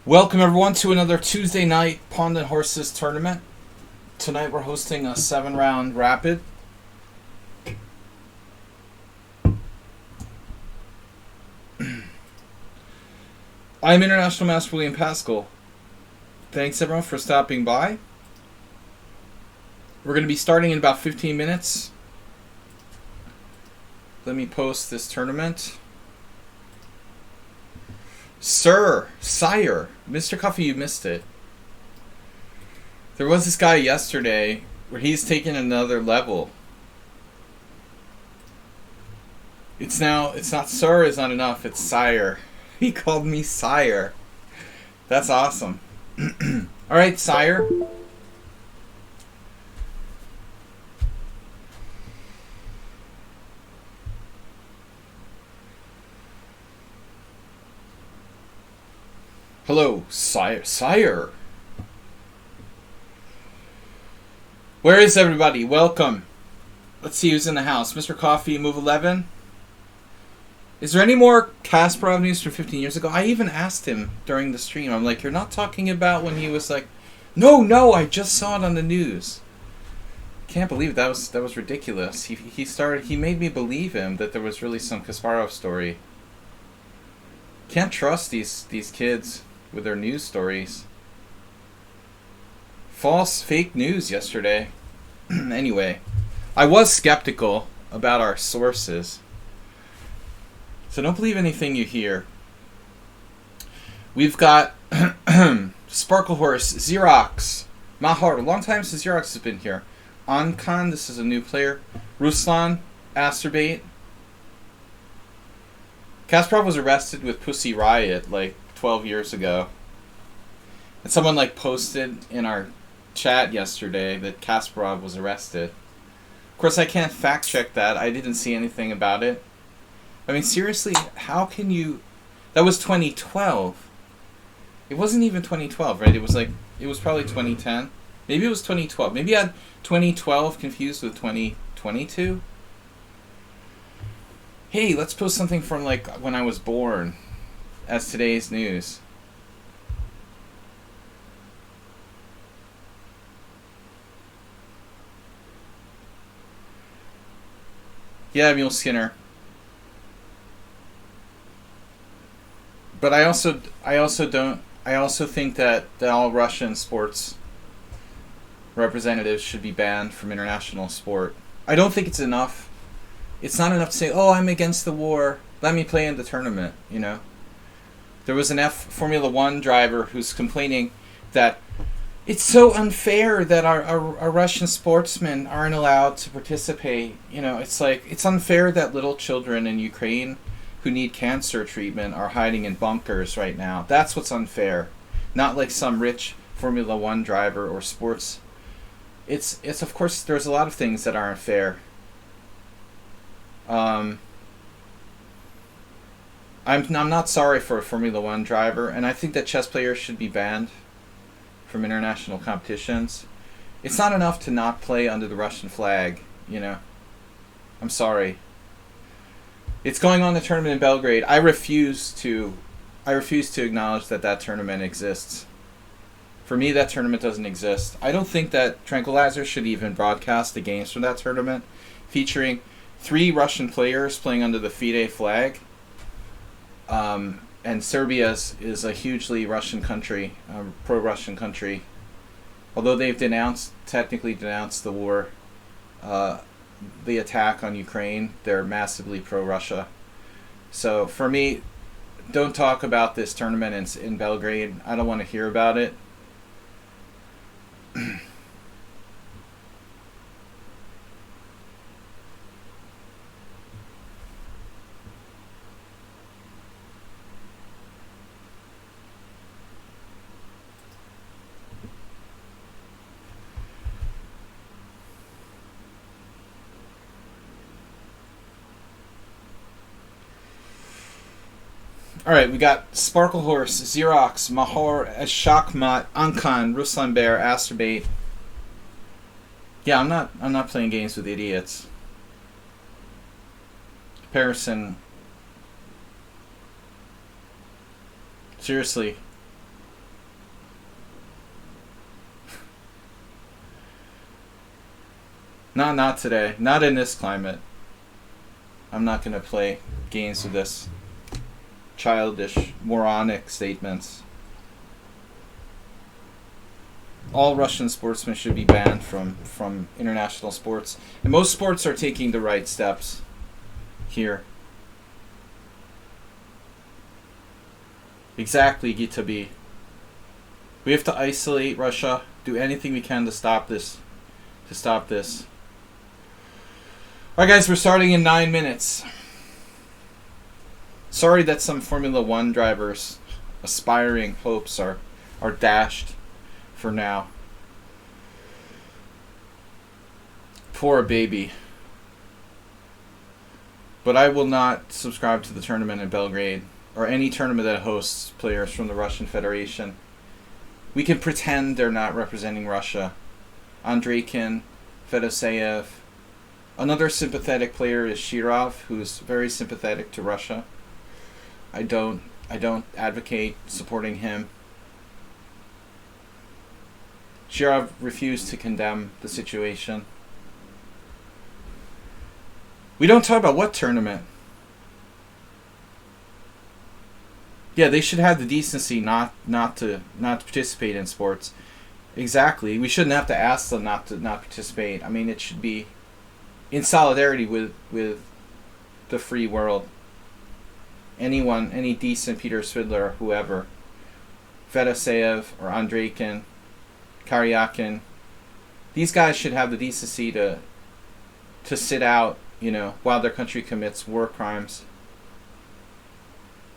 Welcome everyone to another Tuesday night Pawnda Horses tournament. Tonight we're hosting a 7-round rapid. I'm International Master William Paschall. Thanks everyone for stopping by. We're going to be starting in about 15 minutes. Let me post this tournament. Sire, Mr. Coffee, you missed it. There was this guy yesterday where he's taken another level. It's not sir is not enough, it's sire. He called me sire. That's awesome. Alright, sire. Hello, sire. Where is everybody? Welcome. Let's see who's in the house. Mr. Coffee, move 11. Is there any more Kasparov news from 15 years ago? I even asked him during the stream. I'm like, you're not talking about when he was like, no, I just saw it on the news. Can't believe that was ridiculous. He made me believe him that there was really some Kasparov story. Can't trust these kids with their news stories. Fake news yesterday. Anyway, I was skeptical about our sources. So don't believe anything you hear. We've got Sparkle Horse, Xerox, Mahar. A long time since Xerox has been here. Ankan, this is a new player. Ruslan, Asterbait. Kasparov was arrested with Pussy Riot like 12 years ago. And someone like posted in our chat yesterday that Kasparov was arrested. Of course, I can't fact check that. I didn't see anything about it. I mean, seriously, how can you... That was 2012. It wasn't even 2012, right? It was probably 2010. Maybe it was 2012. Maybe I had 2012 confused with 2022. Hey, let's post something from like when I was born as today's news. Yeah, Mule Skinner. But I also think that all Russian sports representatives should be banned from international sport. I don't think it's enough. It's not enough to say, "Oh, I'm against the war. Let me play in the tournament." You know, there was an Formula 1 driver who's complaining that it's so unfair that our Russian sportsmen aren't allowed to participate. You know, it's like it's unfair that little children in Ukraine who need cancer treatment are hiding in bunkers right now. That's what's unfair. Not like some rich Formula 1 driver or sports. It's of course there's a lot of things that aren't fair. I'm not sorry for a Formula 1 driver, and I think that chess players should be banned from international competitions. It's not enough to not play under the Russian flag, you know. I'm sorry. It's going on the tournament in Belgrade. I refuse to acknowledge that tournament exists. For me, that tournament doesn't exist. I don't think that Tranquilizer should even broadcast the games from that tournament, featuring 3 Russian players playing under the FIDE flag. And Serbia is a hugely Russian country, pro-Russian country. Although they've technically denounced the war, the attack on Ukraine, they're massively pro-Russia. So for me, don't talk about this tournament in Belgrade. I don't want to hear about it. Alright, we got Sparkle Horse, Xerox, Mahor, Shakmat, Ankan, Ruslan Bear, Asterbait. Yeah, I'm not playing games with idiots. Comparison. Seriously. Not today. Not in this climate. I'm not going to play games with this childish, moronic statements. All Russian sportsmen should be banned from international sports. And most sports are taking the right steps here. Exactly, Gitabi. We have to isolate Russia, do anything we can to stop this. Alright guys, we're starting in 9 minutes. Sorry that some Formula 1 drivers' aspiring hopes are dashed for now. Poor baby. But I will not subscribe to the tournament in Belgrade, or any tournament that hosts players from the Russian Federation. We can pretend they're not representing Russia. Andreikin, Fedoseev. Another sympathetic player is Shirov, who's very sympathetic to Russia. I don't advocate supporting him. Shirov refused to condemn the situation. We don't talk about what tournament. Yeah, they should have the decency not to participate in sports. Exactly. We shouldn't have to ask them not participate. I mean, it should be in solidarity with the free world. Anyone, any decent Peter Svidler, whoever, Fedoseev or Andreikin, Karyakin, these guys should have the decency to sit out, while their country commits war crimes.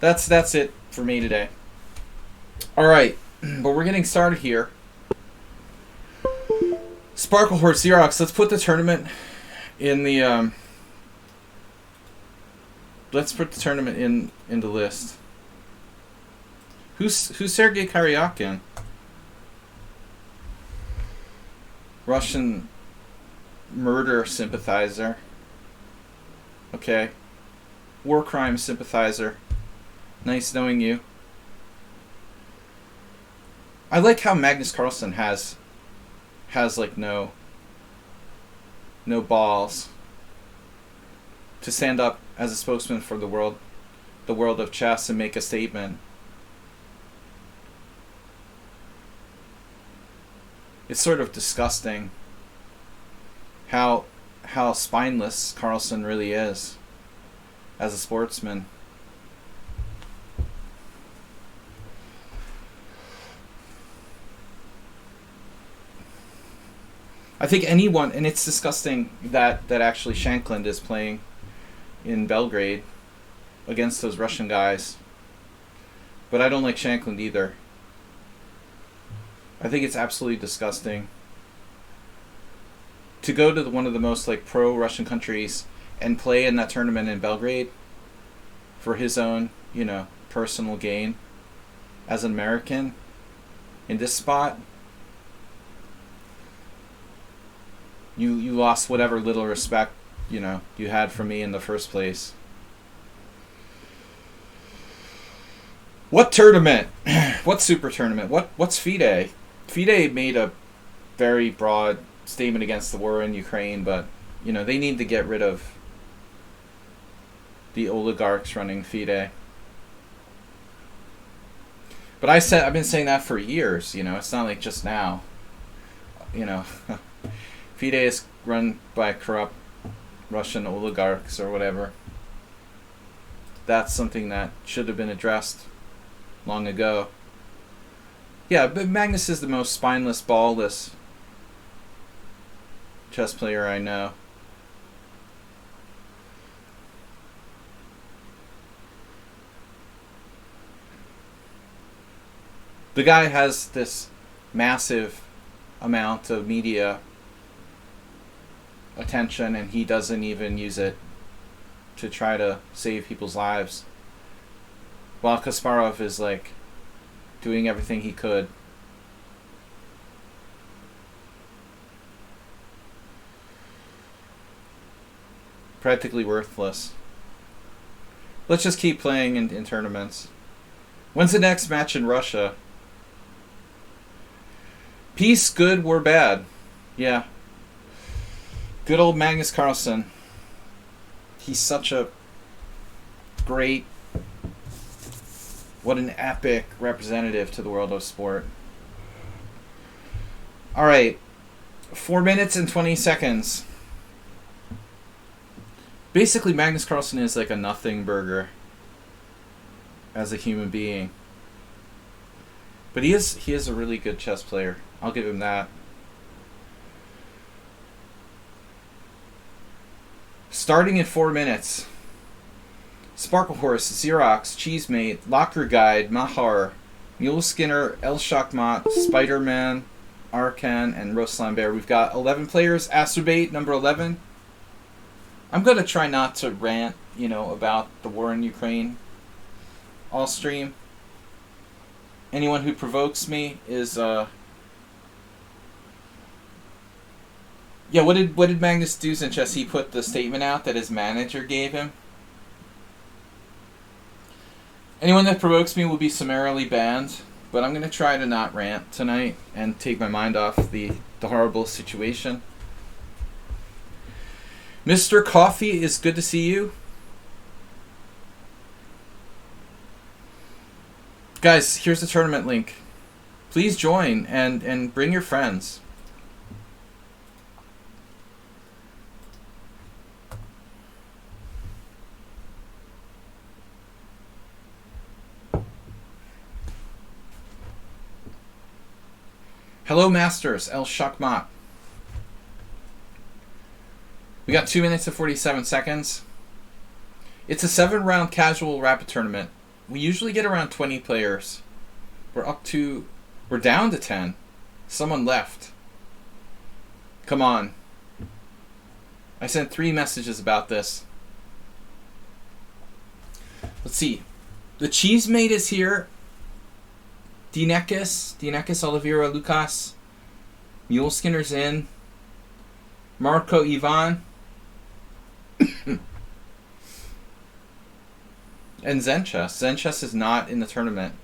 That's it for me today. All right, but we're getting started here. Sparkle Horse Xerox. Let's put the tournament in the let's put the tournament in the list. Who's Sergei Karyakin? Russian murder sympathizer. Okay. War crime sympathizer. Nice knowing you. I like how Magnus Carlsen has like no balls to stand up as a spokesman for the world of chess and make a statement. It's sort of disgusting how spineless Carlsen really is as a sportsman. I think anyone, and it's disgusting that actually Shankland is playing in Belgrade against those Russian guys. But I don't like Shankland either. I think it's absolutely disgusting to go to one of the most pro-Russian countries and play in that tournament in Belgrade for his own, personal gain as an American in this spot. You lost whatever little respect, you had for me in the first place. What tournament? What super tournament? What's FIDE? FIDE made a very broad statement against the war in Ukraine, but they need to get rid of the oligarchs running FIDE. But I've been saying that for years, it's not like just now. FIDE is run by corrupt Russian oligarchs or whatever. That's something that should have been addressed long ago. Yeah, but Magnus is the most spineless, ballless chess player I know. The guy has this massive amount of media attention, and he doesn't even use it to try to save people's lives, while Kasparov is doing everything he could. Practically worthless. Let's just keep playing in tournaments. When's the next match in Russia? Peace, good, war, bad. Yeah. Good old Magnus Carlsen. He's such a great, what an epic representative to the world of sport. All right, 4 minutes and 20 seconds. Basically, Magnus Carlsen is like a nothing burger as a human being. But he is a really good chess player. I'll give him that. Starting in 4 minutes. Sparkle Horse, Xerox, Cheesemate, Locker Guide, Mahar, Mule Skinner, El Shachmat, Spider-Man, Arkan, and Ruslan Bear. We've got 11 players. Astrobate, number 11. I'm going to try not to rant, about the war in Ukraine all stream. Anyone who provokes me is, Yeah, what did Magnus do in chess? He put the statement out that his manager gave him. Anyone that provokes me will be summarily banned, but I'm going to try to not rant tonight and take my mind off the horrible situation. Mr. Coffee, is good to see you. Guys, here's the tournament link. Please join and bring your friends. Hello, Masters, El Shachmat. We got 2 minutes and 47 seconds. It's a 7-round casual rapid tournament. We usually get around 20 players. We're down to 10. Someone left. Come on. I sent 3 messages about this. Let's see. The Cheesemate is here. Dinekis, Oliveira, Lucas. Mule Skinner's in. Marco Ivan. And Zenchess. Zenchess is not in the tournament.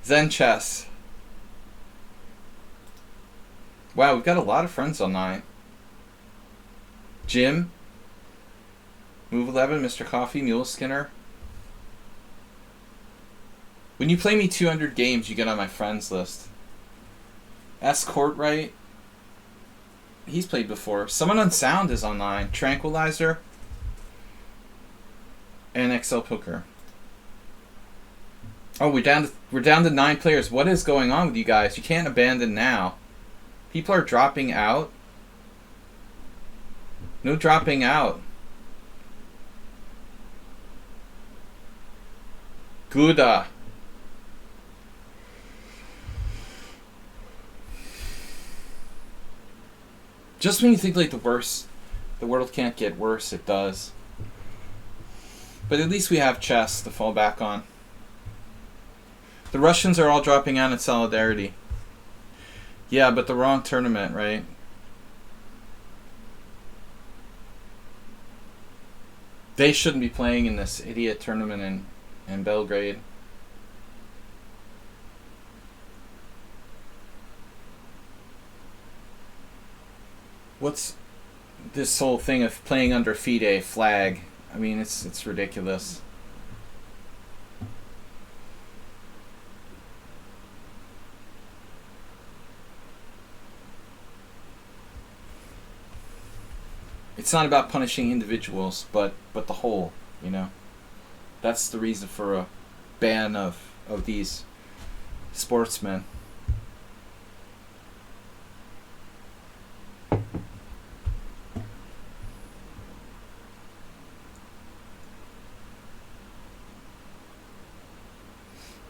Zenchess. Wow, we've got a lot of friends online. Jim. Move 11, Mr. Coffee, Mule Skinner. When you play me 200 games, you get on my friends list. S. Courtright. He's played before. Someone on Sound is online. Tranquilizer. And XL Poker. Oh, we're down to 9 players. What is going on with you guys? You can't abandon now. People are dropping out. No dropping out. Gouda. Just when you think like the world can't get worse, it does. But at least we have chess to fall back on. The Russians are all dropping out in solidarity. Yeah, but the wrong tournament, right? They shouldn't be playing in this idiot tournament in Belgrade. What's this whole thing of playing under FIDE flag? I mean, it's ridiculous. It's not about punishing individuals, but the whole, That's the reason for a ban of these sportsmen.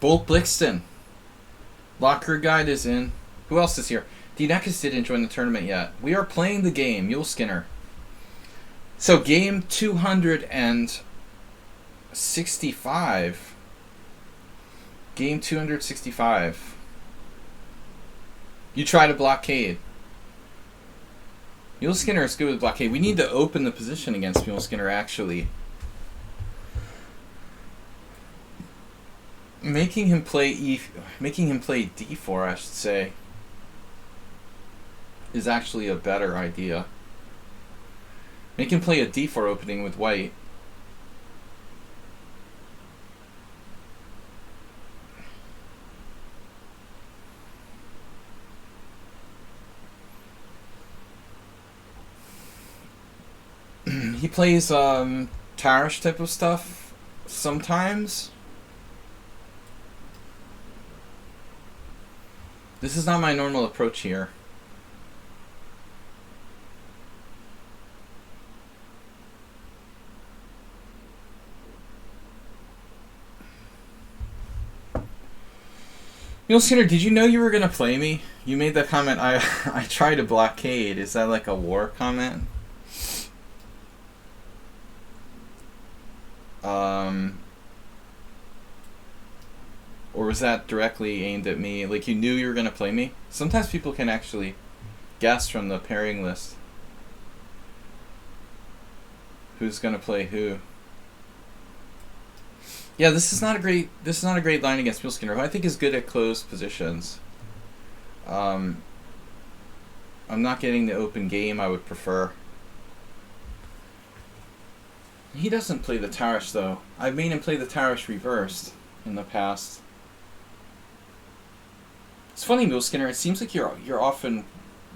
Bolt Blixton. Locker Guide is in. Who else is here? Dinekis didn't join the tournament yet. We are playing the game, Mule Skinner. So game 265. Game 265. You try to blockade. Mule Skinner is good with blockade. We need to open the position against Mule Skinner, actually. Making him play d4, I should say, is actually a better idea. Make him play a d4 opening with white. He plays Tarish type of stuff sometimes. This is not my normal approach here. Neil Skinner, did you know you were gonna play me? You made that comment. I tried to blockade. Is that like a war comment? Or was that directly aimed at me? Like you knew you were gonna play me? Sometimes people can actually guess from the pairing list who's gonna play who. Yeah, this is not a great line against Neil Skinner, who I think is good at closed positions. I'm not getting the open game I would prefer. He doesn't play the Tarish though. I've made him play the Tarish reversed in the past. It's funny, Neil Skinner. It seems like you're often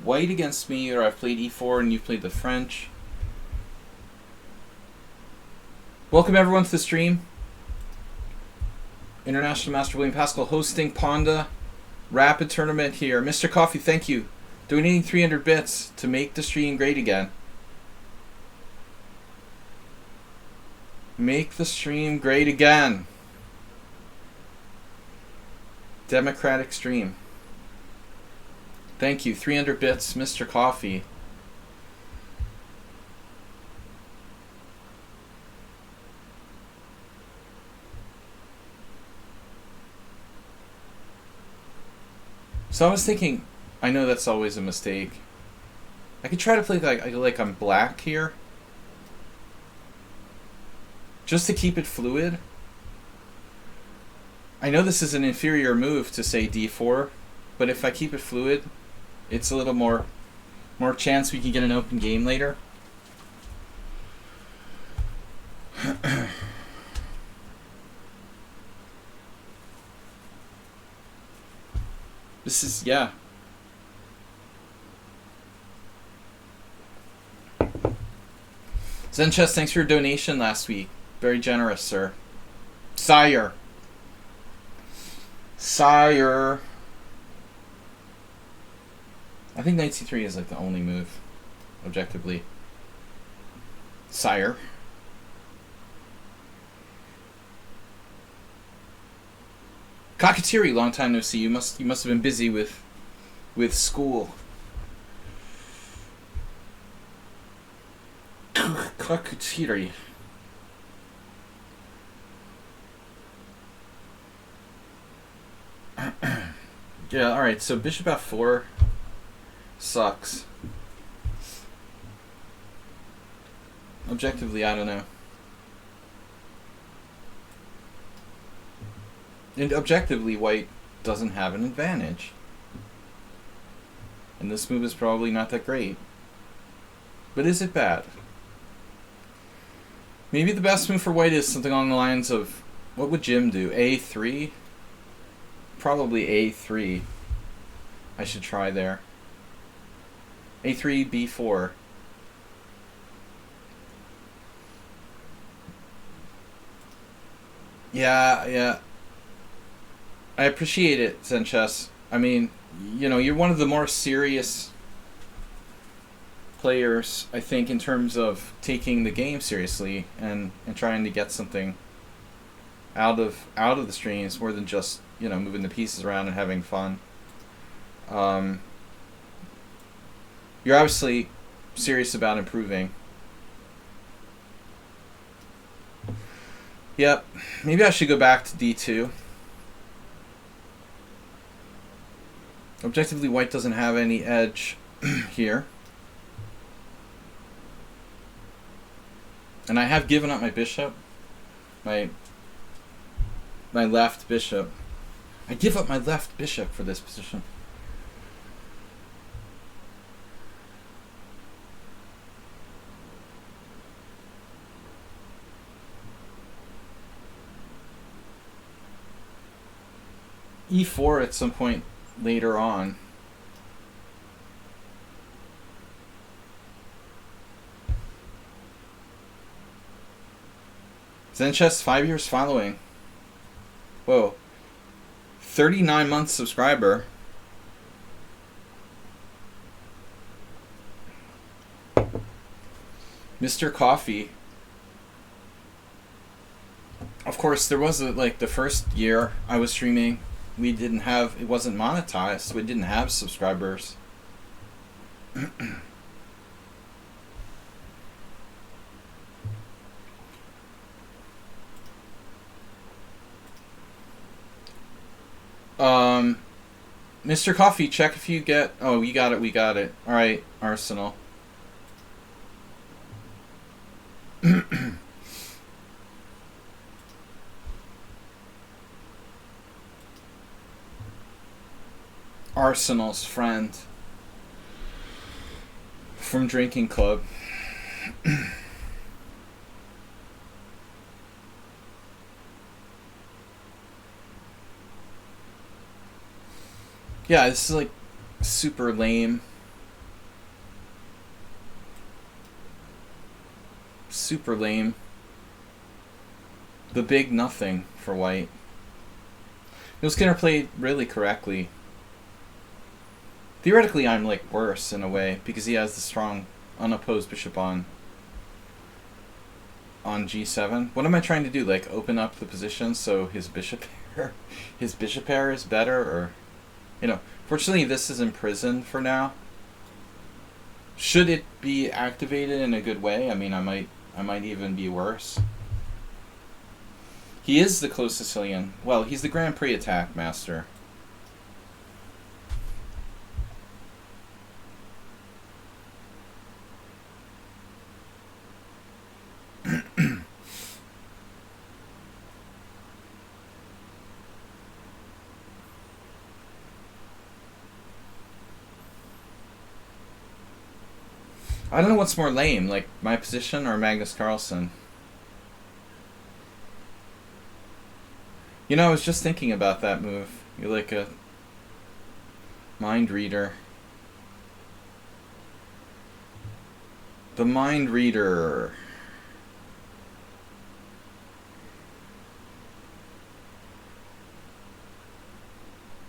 white against me, or I've played e4 and you've played the French. Welcome everyone to the stream. International Master William Paschall hosting Pawnda Rapid Tournament here. Mr. Coffee, thank you. Donating 300 bits to make the stream great again. Make the stream great again. Democratic stream. Thank you. 300 bits, Mr. Coffee. So I was thinking, I know that's always a mistake. I could try to play like I'm black here. Just to keep it fluid. I know this is an inferior move to say d4, but if I keep it fluid, it's a little more chance we can get an open game later. This is, yeah. Zen Chess, thanks for your donation last week. Very generous, sir. Sire. I think knight c3 is like the only move, objectively. Sire. Kakatiri, long time no see. You must have been busy with school. Kakatiri. Yeah, alright, so bishop f4 sucks. Objectively, I don't know. And objectively, white doesn't have an advantage. And this move is probably not that great. But is it bad? Maybe the best move for white is something along the lines of, what would Jim do? A3? Probably A3. I should try there. A3, B4. Yeah. I appreciate it, Zen Chess. I mean, you know, you're one of the more serious players, I think, in terms of taking the game seriously and trying to get something out of the streams more than just, you know, moving the pieces around and having fun. You're obviously serious about improving. Yep, maybe I should go back to D2. Objectively, white doesn't have any edge here. And I have given up my bishop. My my left bishop. I give up my left bishop for this position. E4 at some point later on. Zen Chess 5 years following. Whoa. 39 month subscriber. Mr. Coffee. Of course, there was like the first year I was streaming, we didn't have, it wasn't monetized, we didn't have subscribers. Mr. Coffee, check if you get... Oh, you got it, we got it. Alright, Arsenal. Arsenal's friend. From Drinking Club. Yeah, this is like super lame. Super lame. The big nothing for white. Neil Skinner played really correctly. Theoretically, I'm like worse in a way because he has the strong unopposed bishop on g7. What am I trying to do? Like open up the position so his bishop pair is better, or you know, fortunately this is imprisoned for now. Should it be activated in a good way, I mean, I might even be worse. He is the close Sicilian. Well, he's the Grand Prix attack master. I don't know what's more lame, like my position or Magnus Carlsen. You know, I was just thinking about that move. You're like a mind reader. The mind reader.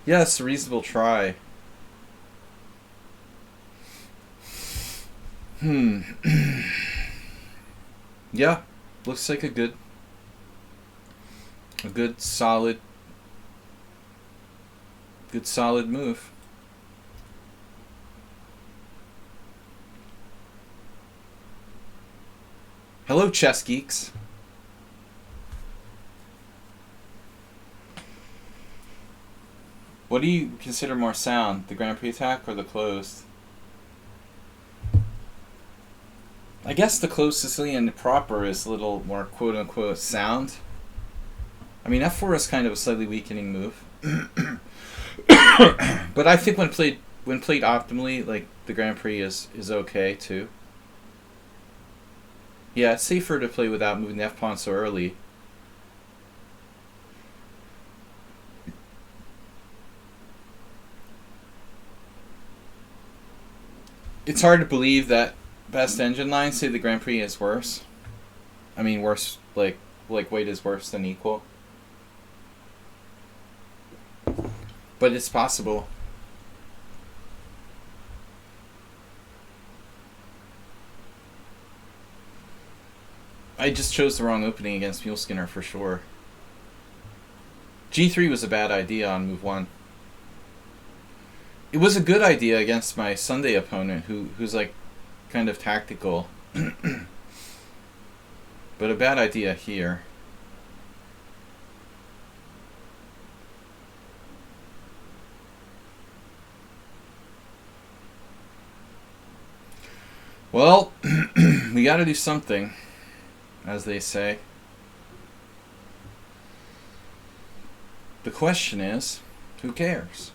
Yes, a reasonable try. Yeah, looks like a good solid move. Hello, chess geeks. What do you consider more sound, the Grand Prix attack or the closed? I guess the closed Sicilian proper is a little more quote-unquote sound. I mean, f4 is kind of a slightly weakening move. But I think when played optimally, like, the Grand Prix is okay, too. Yeah, it's safer to play without moving the f-pawn so early. It's hard to believe that best engine lines say the Grand Prix is worse. I mean, worse, like white is worse than equal. But it's possible. I just chose the wrong opening against Mule Skinner for sure. G3 was a bad idea on move 1. It was a good idea against my Sunday opponent who's like kind of tactical. But a bad idea here. Well, we gotta do something, as they say. The question is, who cares?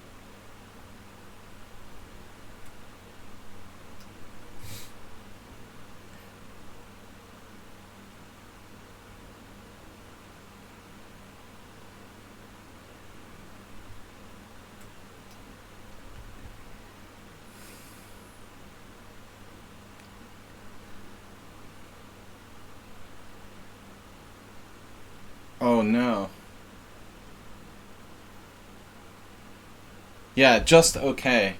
Oh no. Yeah, just okay.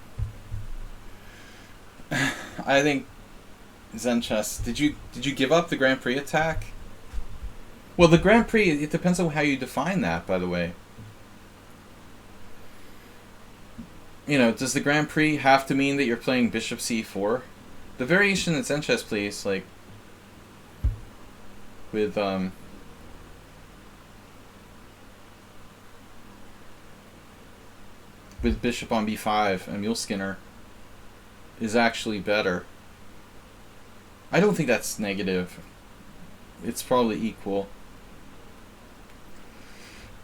I think Zen Chess. Did you give up the Grand Prix attack? Well, the Grand Prix, it depends on how you define that, by the way. You know, does the Grand Prix have to mean that you're playing Bishop C4? The variation that Zen Chess plays, like with Bishop on B5 and Mule Skinner is actually better. I don't think that's negative. It's probably equal.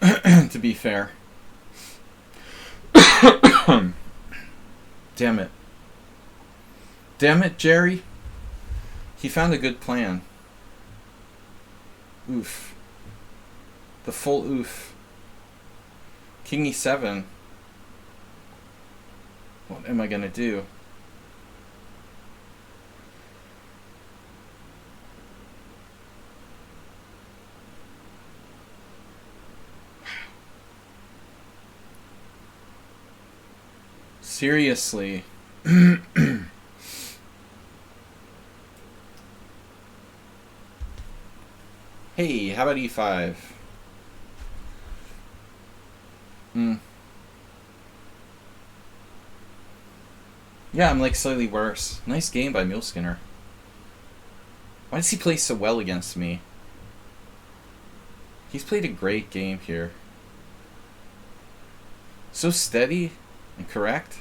To be fair. Damn it. Damn it, Jerry. He found a good plan. Oof. The full oof. King E7. What am I gonna do? Seriously. Hey, how about E5? Yeah, I'm like slightly worse. Nice game by Mule Skinner. Why does he play so well against me? He's played a great game here. So steady and correct.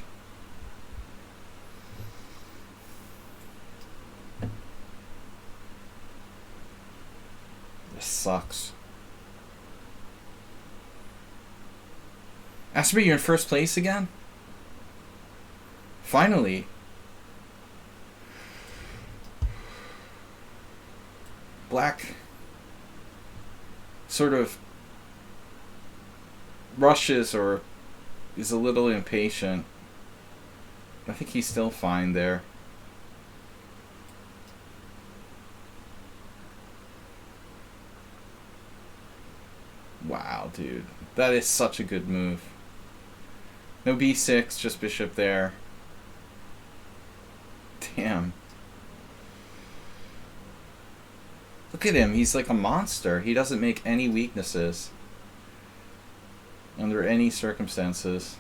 This sucks. Asper, you're in first place again? Finally. Black sort of rushes or is a little impatient. I think he's still fine there. Wow, dude. That is such a good move. No b6, just bishop there. Damn. Look at him. He's like a monster. He doesn't make any weaknesses under any circumstances.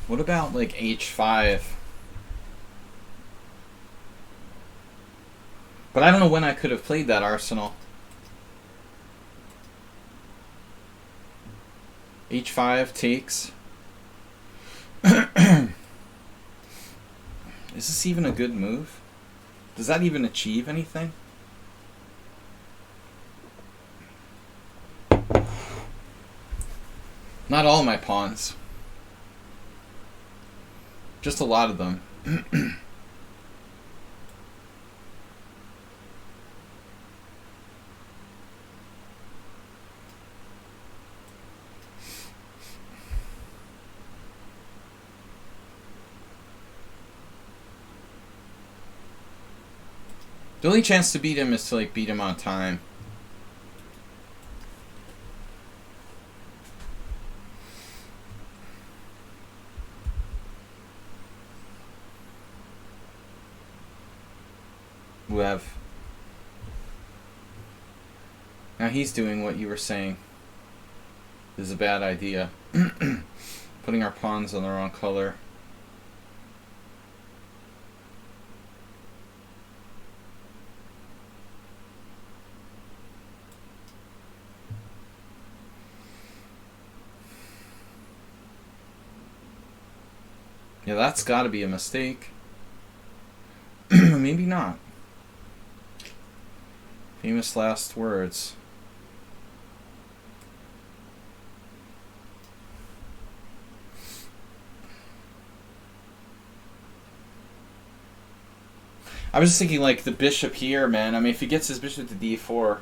What about like h5? But I don't know when I could have played that arsenal. h5 takes. Is this even a good move? Does that even achieve anything? Not all my pawns. Just a lot of them. The only chance to beat him is to like beat him on time. Lev. Now he's doing what you were saying. is a bad idea. Putting our pawns on the wrong color. Yeah, that's got to be a mistake. Maybe not. Famous last words. I was just thinking, like, the bishop here, man. I mean, if he gets his bishop to d4...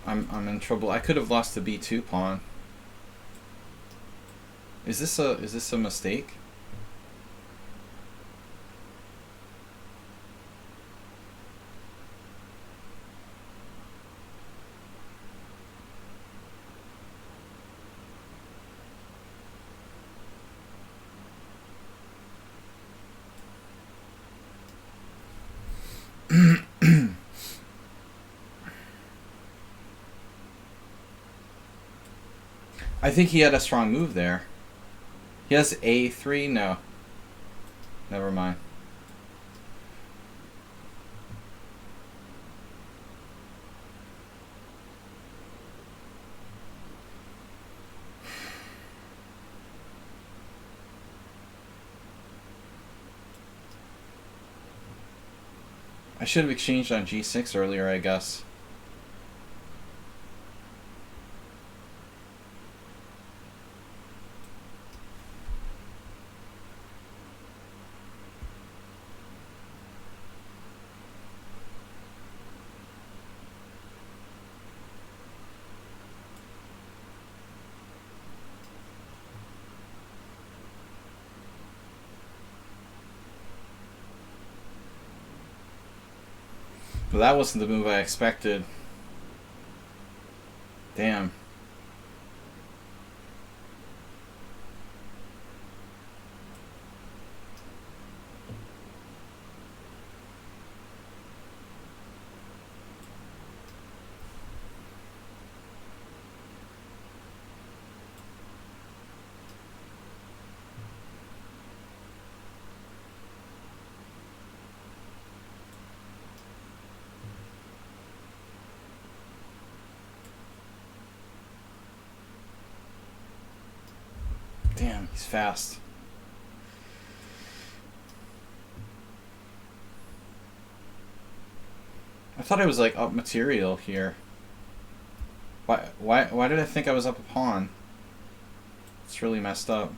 I'm in trouble. I could have lost the b2 pawn. Is this a mistake? I think he had a strong move there. He has a3? No. Never mind. I should have exchanged on g6 earlier, I guess. But that wasn't the move I expected. Damn. Damn, he's fast. I thought I was like up material here. Why did I think I was up a pawn? It's really messed up.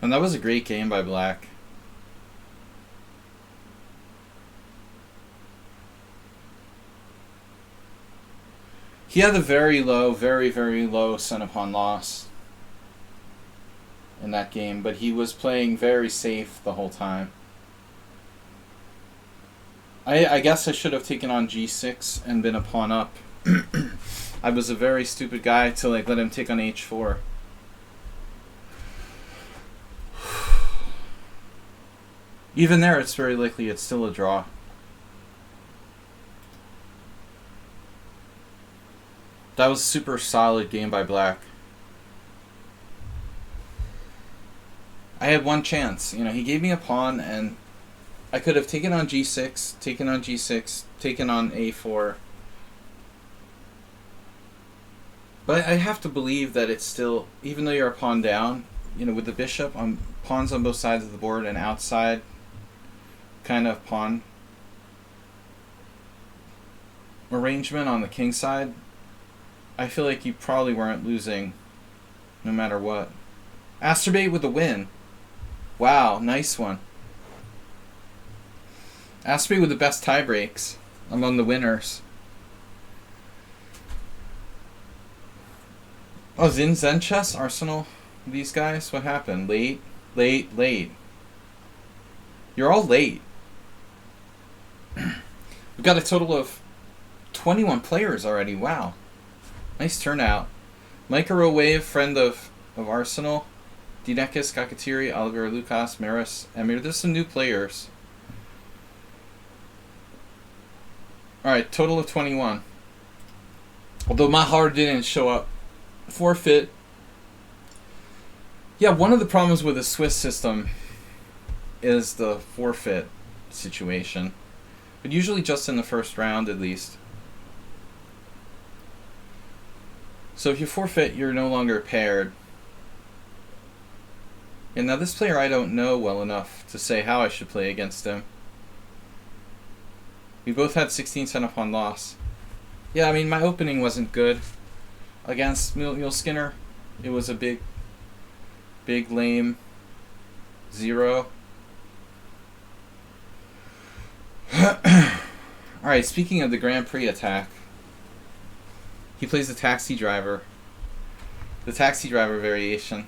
And that was a great game by Black. He had a very low, very, very low center pawn loss in that game, but he was playing very safe the whole time. I guess I should have taken on g6 and been a pawn up. I was a very stupid guy to like let him take on h4. Even there, it's very likely it's still a draw. That was a super solid game by Black. I had one chance. You know, he gave me a pawn, and I could have taken on g6, taken on g6, taken on a4. But I have to believe that it's still, even though you're a pawn down, you know, with the bishop, on pawns on both sides of the board and outside kind of pawn arrangement on the king side, I feel like you probably weren't losing no matter what. Asterbait with the win. Wow, nice one. Asterbait with the best tie breaks among the winners. Oh, Zen Chess, Arsenal, these guys, what happened? Late, late, late. You're all late. We've got a total of 21 players already. Wow. Nice turnout. Microwave, friend of Arsenal. Dinekis, Kakatiri, Oliver, Lucas, Maris, Emir. There's some new players. Alright, total of 21. Although Mahar didn't show up. Forfeit. Yeah, one of the problems with the Swiss system is the forfeit situation. But usually just in the first round at least. So if you forfeit, you're no longer paired. And now this player I don't know well enough to say how I should play against him. We both had 16 cent up on loss. Yeah, I mean, my opening wasn't good. Against Mule Skinner, it was a big lame 0. Alright, speaking of the Grand Prix attack, he plays the taxi driver. The taxi driver variation.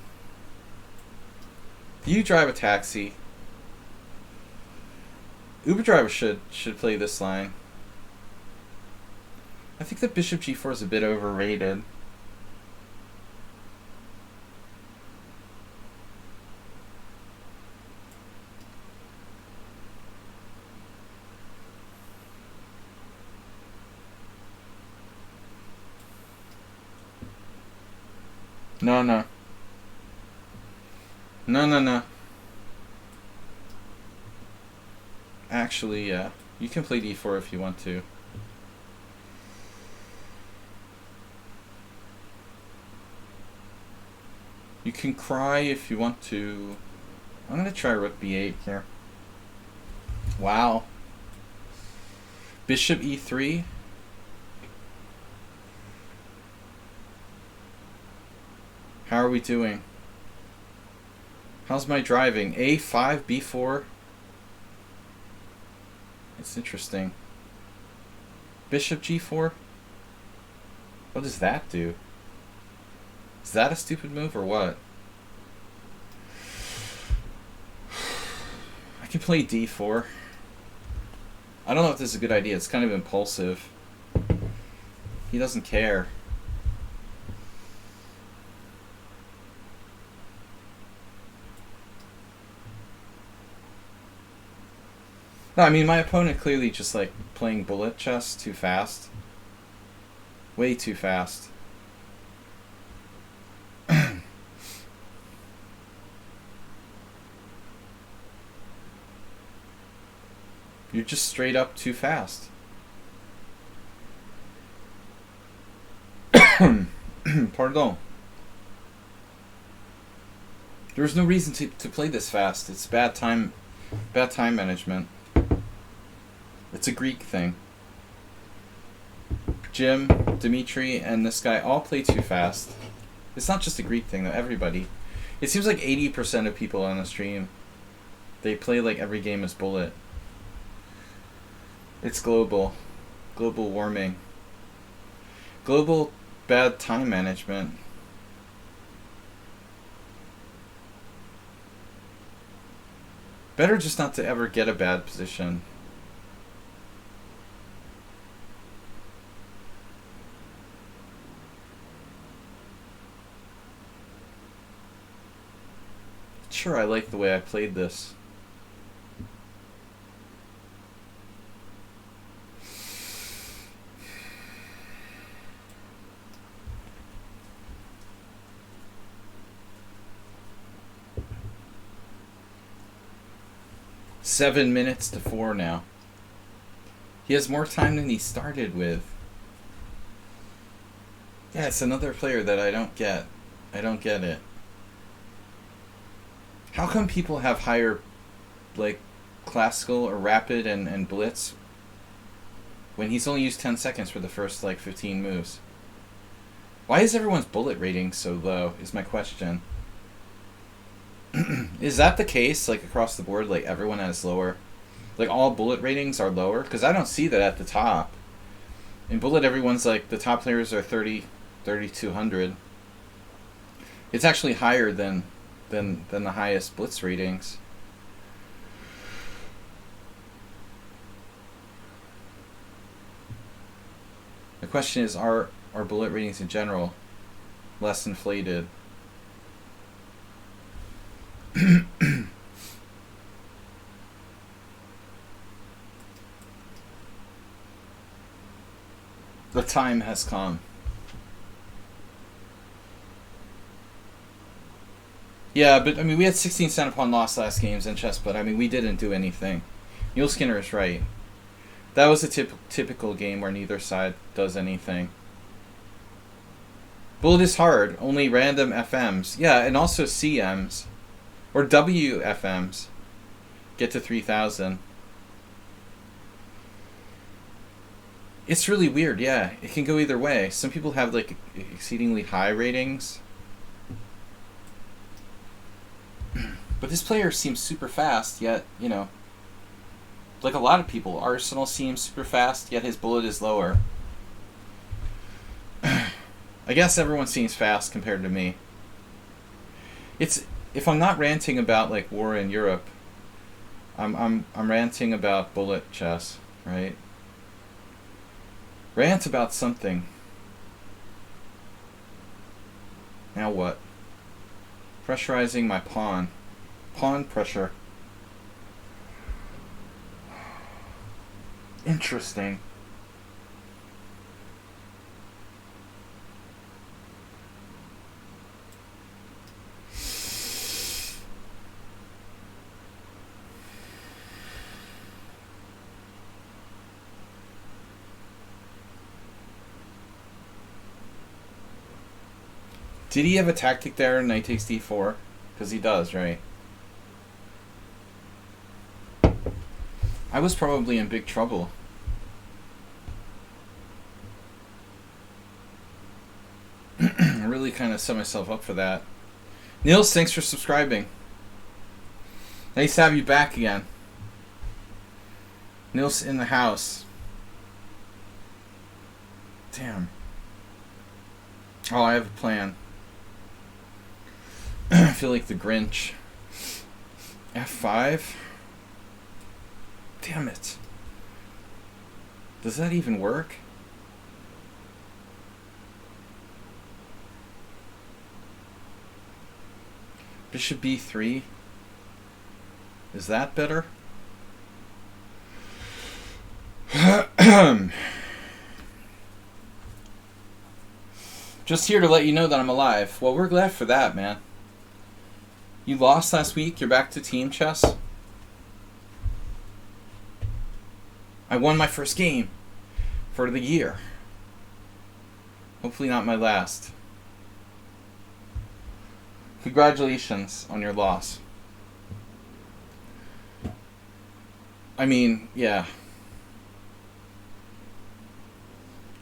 Do you drive a taxi? Uber driver should play this line. I think that Bishop G4 is a bit overrated. No. No. Actually, yeah. You can play D4 if you want to. You can cry if you want to. I'm going to try Rook B8 here. Wow. Bishop E3. How are we doing? How's my driving? A5, B4. It's interesting. Bishop G4. What does that do? Is that a stupid move or what? I can play D4. I don't know if this is a good idea. It's kind of impulsive. He doesn't care. No, I mean, my opponent clearly just like playing bullet chess too fast. Way too fast. You're just straight up too fast. Pardon. There's no reason to play this fast. It's bad time management. It's a Greek thing. Jim, Dimitri, and this guy all play too fast. It's not just a Greek thing though, everybody. It seems like 80% of people on the stream, they play like every game is bullet. It's global. Global warming. Global bad time management. Better just not to ever get a bad position. Sure, I like the way I played this. Seven minutes to 4 now. He has more time than he started with. Yeah, it's another player that I don't get. I don't get it. How come people have higher, like, classical or rapid and blitz when he's only used 10 seconds for the first, like, 15 moves? Why is everyone's bullet rating so low, is my question. Is that the case, like, across the board, like, everyone has lower? Like, all bullet ratings are lower? Because I don't see that at the top. In bullet, everyone's, like, the top players are 30, 3,200. It's actually higher than the highest blitz ratings. The question is, are bullet ratings in general less inflated? The time has come. Yeah, but I mean, we had 16 cent upon loss last games in chess, but I mean, we didn't do anything. Neil Skinner is right. That was a typical game where neither side does anything. Bullet is hard. Only random FMs. Yeah, and also CMs. Or WFMs. Get to 3,000. It's really weird, yeah. It can go either way. Some people have, like, exceedingly high ratings. But this player seems super fast, yet, you know, like a lot of people, Arsenal seems super fast, yet his bullet is lower. I guess everyone seems fast compared to me. It's, if I'm not ranting about like war in Europe, I'm ranting about bullet chess, right? Rant about something. Now what? Pressurizing my pawn. Pawn pressure. Interesting. Did he have a tactic there, knight takes d4? Because he does, right? I was probably in big trouble. I really kind of set myself up for that. Niels, thanks for subscribing. Nice to have you back again. Niels in the house. Damn. Oh, I have a plan. I feel like the Grinch. F5? Damn it. Does that even work? Bishop b3? Is that better? Just here to let you know that I'm alive. Well, we're glad for that, man. You lost last week, you're back to team chess? I won my first game for the year. Hopefully not my last. Congratulations on your loss. I mean, yeah.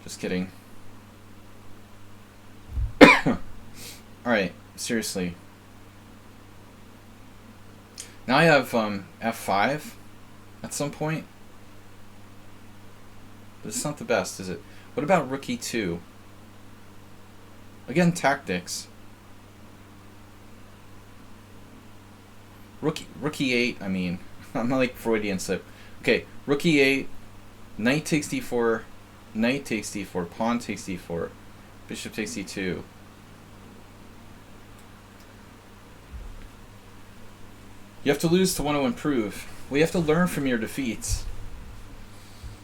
Just kidding. Alright, seriously. Now I have F5 at some point. But it's not the best, is it? What about rook e2? Again, tactics. Rook e8, I mean. I'm not like Freudian slip. Okay, rook e8, knight takes d4, knight takes d4, pawn takes d4, bishop takes e2. You have to lose to want to improve. Well, you have to learn from your defeats.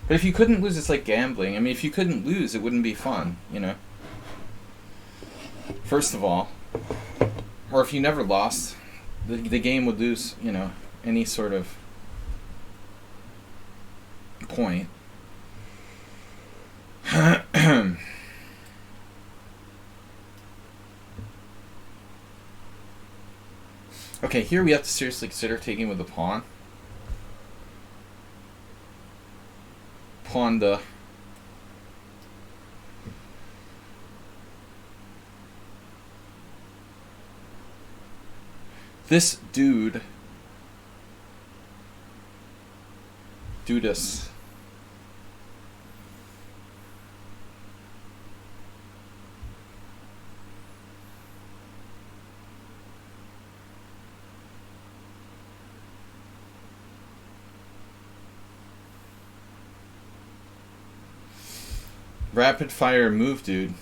But if you couldn't lose, it's like gambling. I mean, if you couldn't lose, it wouldn't be fun, you know? First of all. Or if you never lost, the game would lose, you know, any sort of point. Okay, here we have to seriously consider taking with the pawn. Pawnda. This dude. Dudus. Rapid fire move, dude.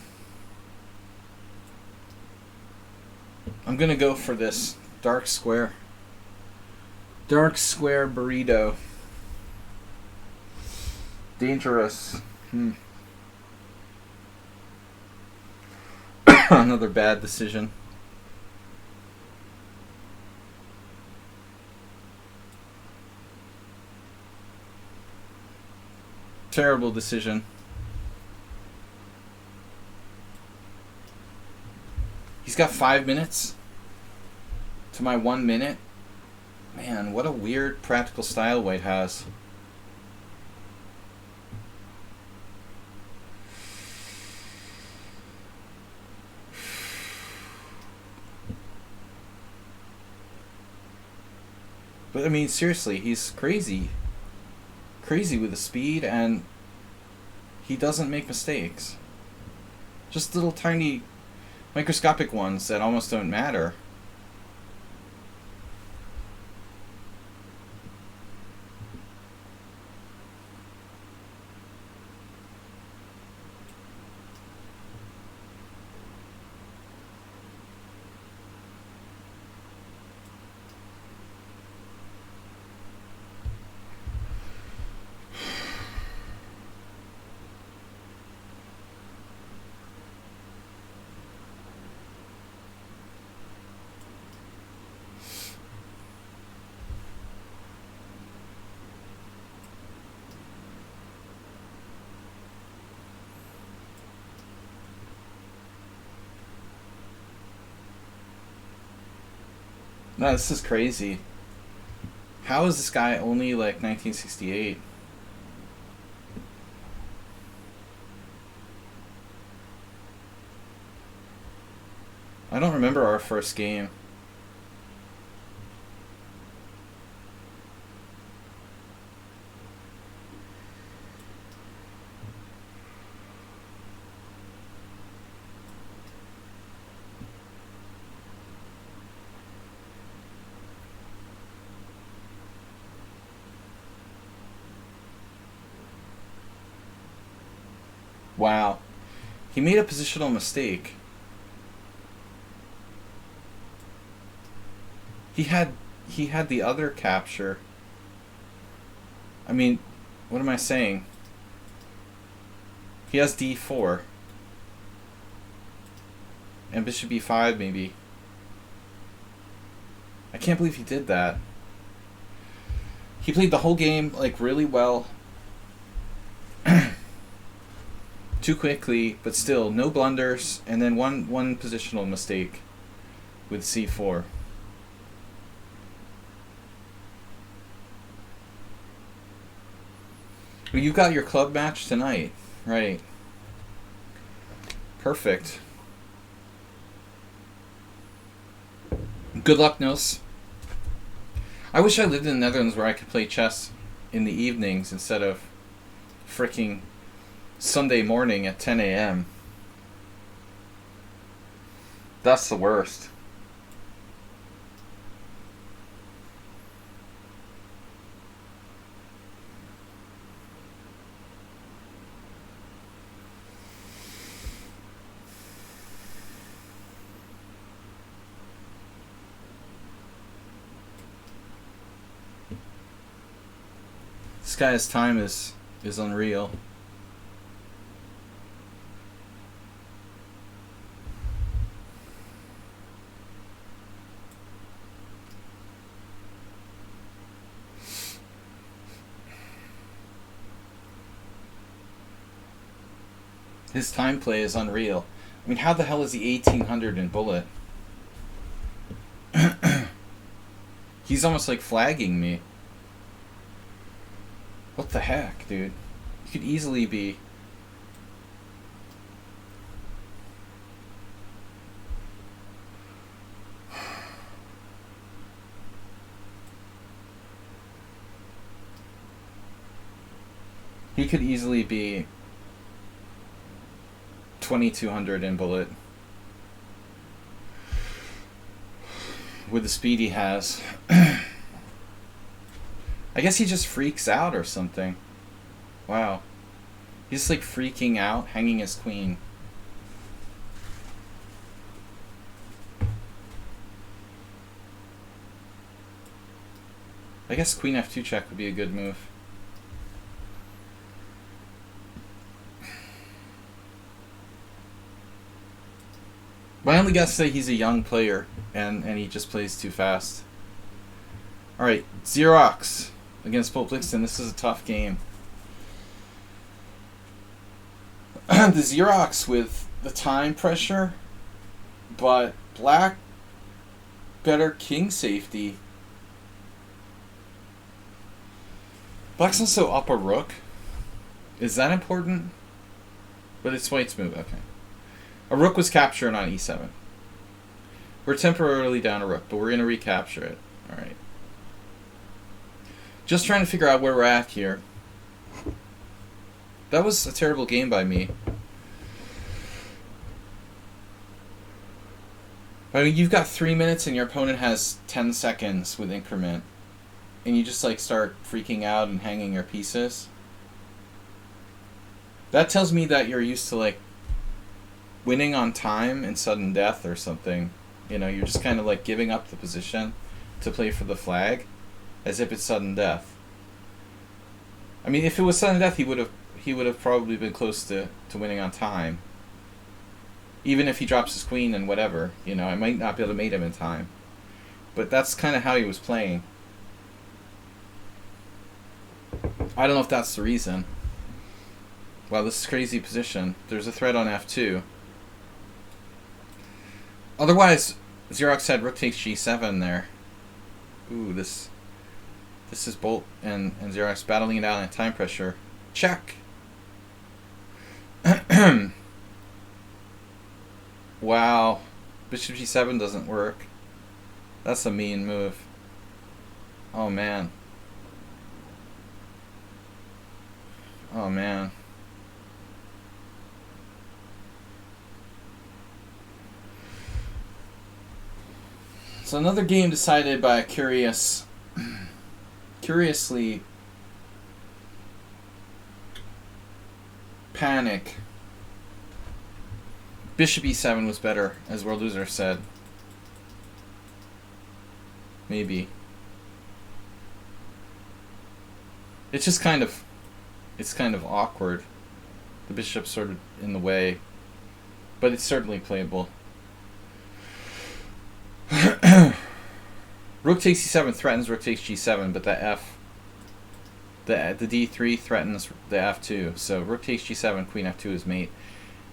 I'm gonna go for this dark square. Dark square burrito. Dangerous. Another bad decision. Terrible decision. He's got 5 minutes to my 1 minute. Man, what a weird practical style White has. But I mean, seriously, he's crazy. Crazy with the speed, and he doesn't make mistakes. Just little tiny microscopic ones that almost don't matter. No, this is crazy. How is this guy only like 1968? I don't remember our first game. Wow. He made a positional mistake. He had the other capture. I mean, what am I saying? He has d4. And bishop e5 maybe. I can't believe he did that. He played the whole game like really well. Too quickly, but still no blunders, and then one positional mistake with c4. Well, you've got your club match tonight, right? Perfect. Good luck, Nils. I wish I lived in the Netherlands where I could play chess in the evenings instead of freaking Sunday morning at 10 a.m. That's the worst. This guy's time is unreal. His time play is unreal. I mean, how the hell is he 1800 in bullet? He's almost like flagging me. What the heck, dude? You could easily be... He could easily be 2200 in bullet with the speed he has. I guess he just freaks out or something. Wow. He's like freaking out, hanging his queen. I guess queen f2 check would be a good move. But I only got to say he's a young player, and he just plays too fast. Alright, Xerox against Pope Lixton. This is a tough game. The Xerox with the time pressure, but black better king safety. Black's also up a rook. Is that important? But it's white's move, okay. A rook was captured on e7. We're temporarily down a rook, but we're going to recapture it. Alright. Just trying to figure out where we're at here. That was a terrible game by me. I mean, you've got 3 minutes and your opponent has 10 seconds with increment. And you just like start freaking out and hanging your pieces. That tells me that you're used to like winning on time and sudden death or something. You know, you're just kind of like giving up the position to play for the flag as if it's sudden death. I mean, if it was sudden death, he would have probably been close to winning on time. Even if he drops his queen and whatever, you know, I might not be able to mate him in time. But that's kind of how he was playing. I don't know if that's the reason. Wow, this is crazy position. There's a threat on f2. Otherwise, Xerox had rook takes g7 there. Ooh, this is Bolt and Xerox battling it out in time pressure. Check! Wow. Bishop g7 doesn't work. That's a mean move. Oh, man. Oh, man. So another game decided by a curiously panic. Bishop e7 was better, as World Loser said. Maybe. It's just kind of awkward. The bishop's sort of in the way, but it's certainly playable. Rook takes e7 threatens rook takes g7, but the d3 threatens the f2. So rook takes g7, queen f2 is mate.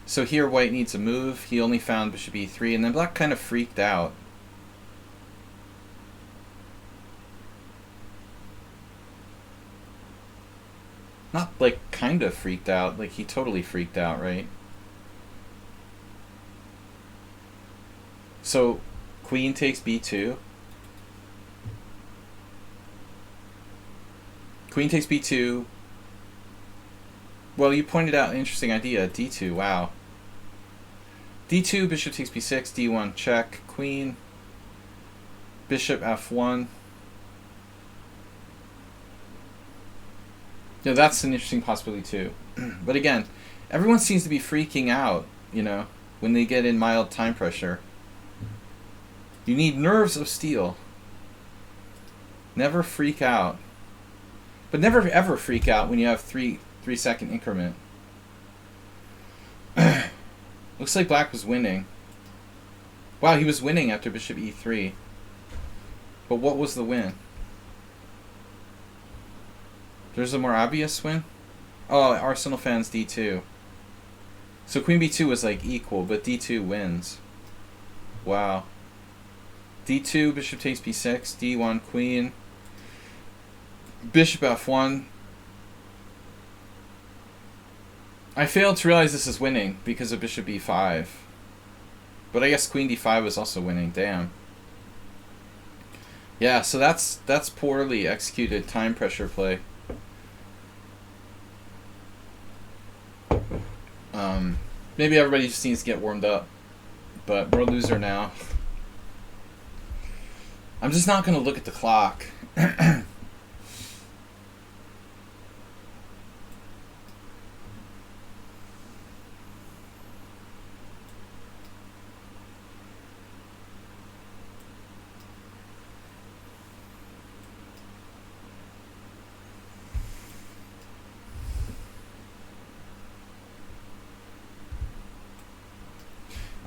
So here white needs a move. He only found bishop e3, and then black kind of freaked out. Not like kind of freaked out, like he totally freaked out, right? So queen takes b2. Queen takes b2. Well, you pointed out an interesting idea. d2, wow. d2, bishop takes b6, d1, check, queen, bishop f1. Yeah, that's an interesting possibility too. But again, everyone seems to be freaking out, you know, when they get in mild time pressure. You need nerves of steel. Never freak out. But never ever freak out when you have 3-second increment. Looks like black was winning. Wow, he was winning after bishop e3. But what was the win? There's a more obvious win? Oh, Arsenal fans d2. So queen b2 was like equal, but d2 wins. Wow. d2, bishop takes b6, d1, queen, bishop f1. I failed to realize this is winning because of bishop e5. But I guess queen d5 was also winning. Damn. Yeah, so that's poorly executed time pressure play. Maybe everybody just needs to get warmed up. But World Loser now. I'm just not going to look at the clock.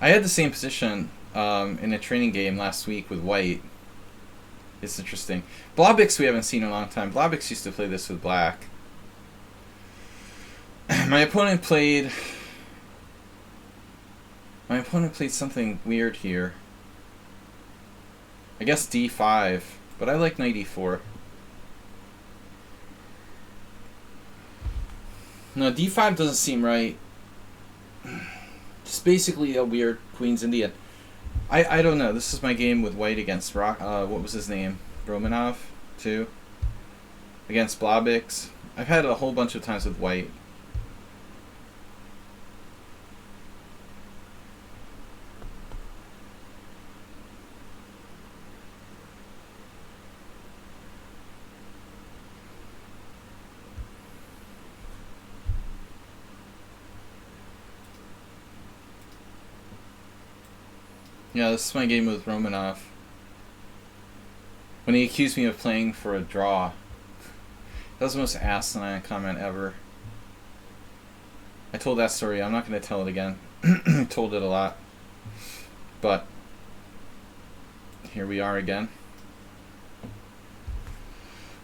I had the same position in a training game last week with white. It's interesting. Blobix we haven't seen in a long time. Blobix used to play this with black. My opponent played something weird here. I guess d5, but I like knight e4. No, d5 doesn't seem right. Just basically a weird Queen's Indian. I don't know. This is my game with white against what was his name? Romanov, too. Against Blobix. I've had it a whole bunch of times with white. Yeah, this is my game with Romanov. When he accused me of playing for a draw. That was the most asinine comment ever. I told that story. I'm not going to tell it again. I told it a lot. But here we are again.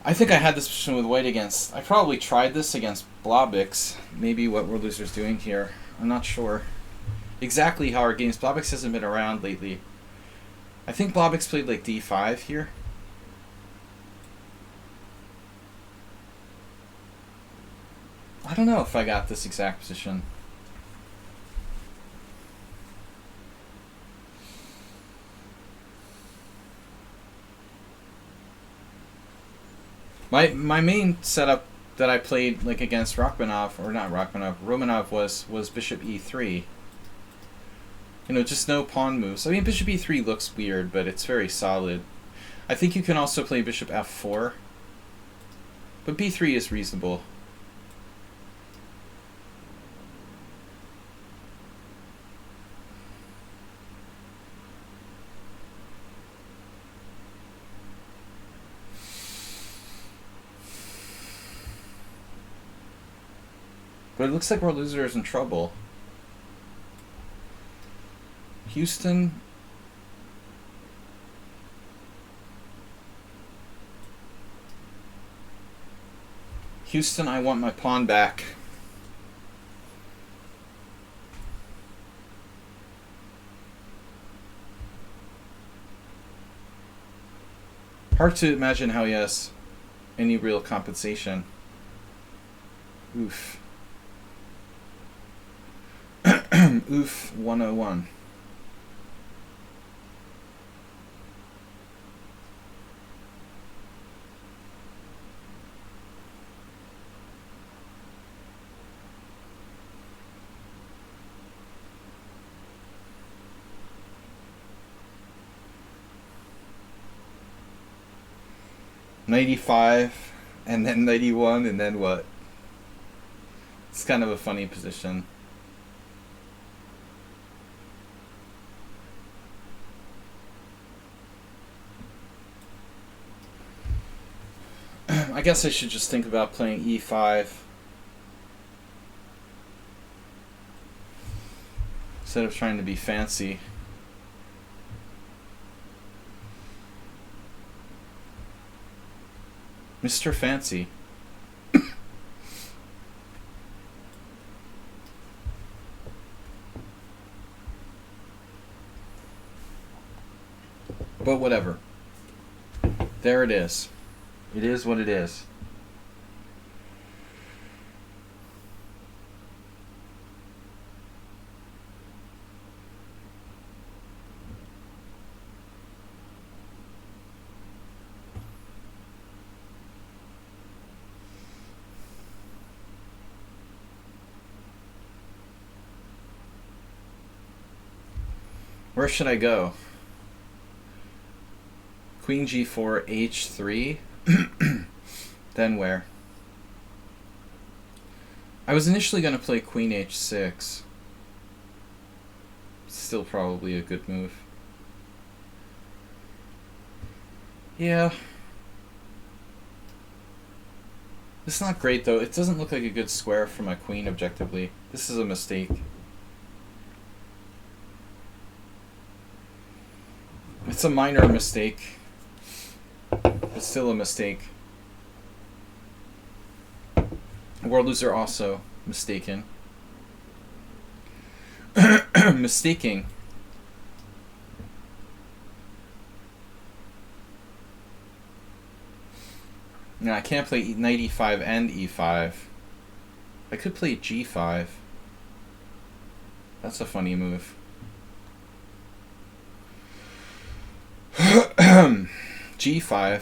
I think I had this position with white against... I probably tried this against Blobix. Maybe what World Loser's doing here. I'm not sure exactly how our games... Blobix hasn't been around lately. I think Blobix played like d5 here. I don't know if I got this exact position. My main setup that I played like against Rachmanov, or not Rachmanov, Romanov was bishop e3. You know, just no pawn moves. I mean, bishop e3 looks weird, but it's very solid. I think you can also play bishop f4. But b3 is reasonable. But it looks like World Loser is in trouble. Houston. Houston, I want my pawn back. Hard to imagine how he has any real compensation. Oof. Oof 101. .95 and then 91 and then what? It's kind of a funny position. I guess I should just think about playing e5 instead of trying to be fancy. Mr. Fancy. But whatever. There it is. It is what it is. Where should I go? Queen g4, h3. Then where? I was initially going to play queen h6. Still probably a good move. Yeah. It's not great though. It doesn't look like a good square for my queen objectively. This is a mistake. It's a minor mistake. It's still a mistake. World loser also mistaken. Mistaking. No, I can't play knight e5 and e5. I could play g5. That's a funny move. g5.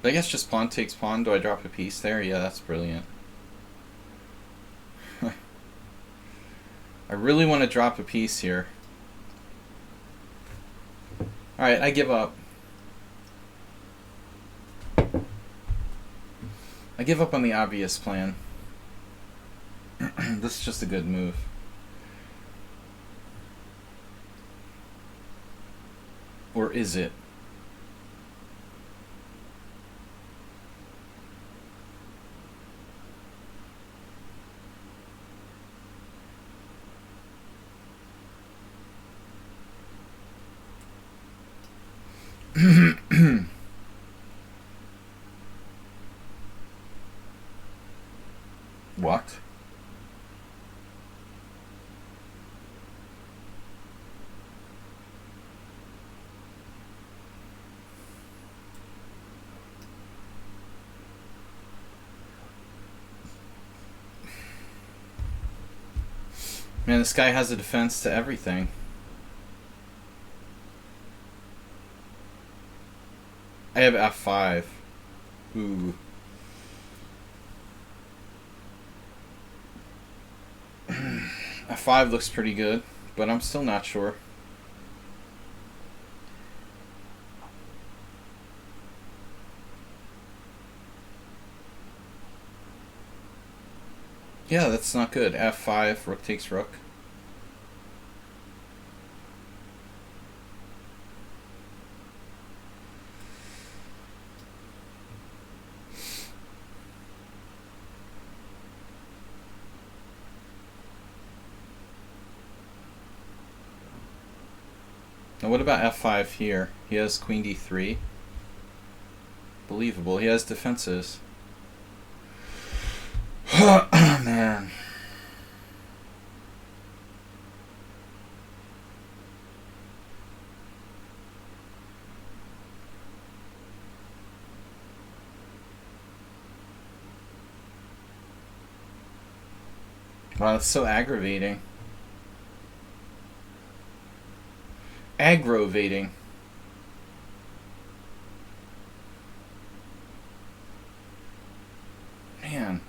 I guess just pawn takes pawn. Do I drop a piece there? Yeah, that's brilliant. I really want to drop a piece here. Alright, I give up. I give up on the obvious plan. This is just a good move. Or is it? What? Man, this guy has a defense to everything. I have f5. Ooh. f5 looks pretty good, but I'm still not sure. Yeah, that's not good. f5, rook takes rook. Now what about f5 here? He has queen d3. Believable. He has defenses. Man. Wow, that's so aggravating. Aggravating. Man.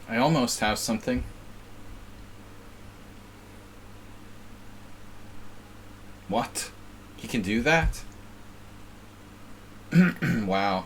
I almost have something. What? He can do that? Wow.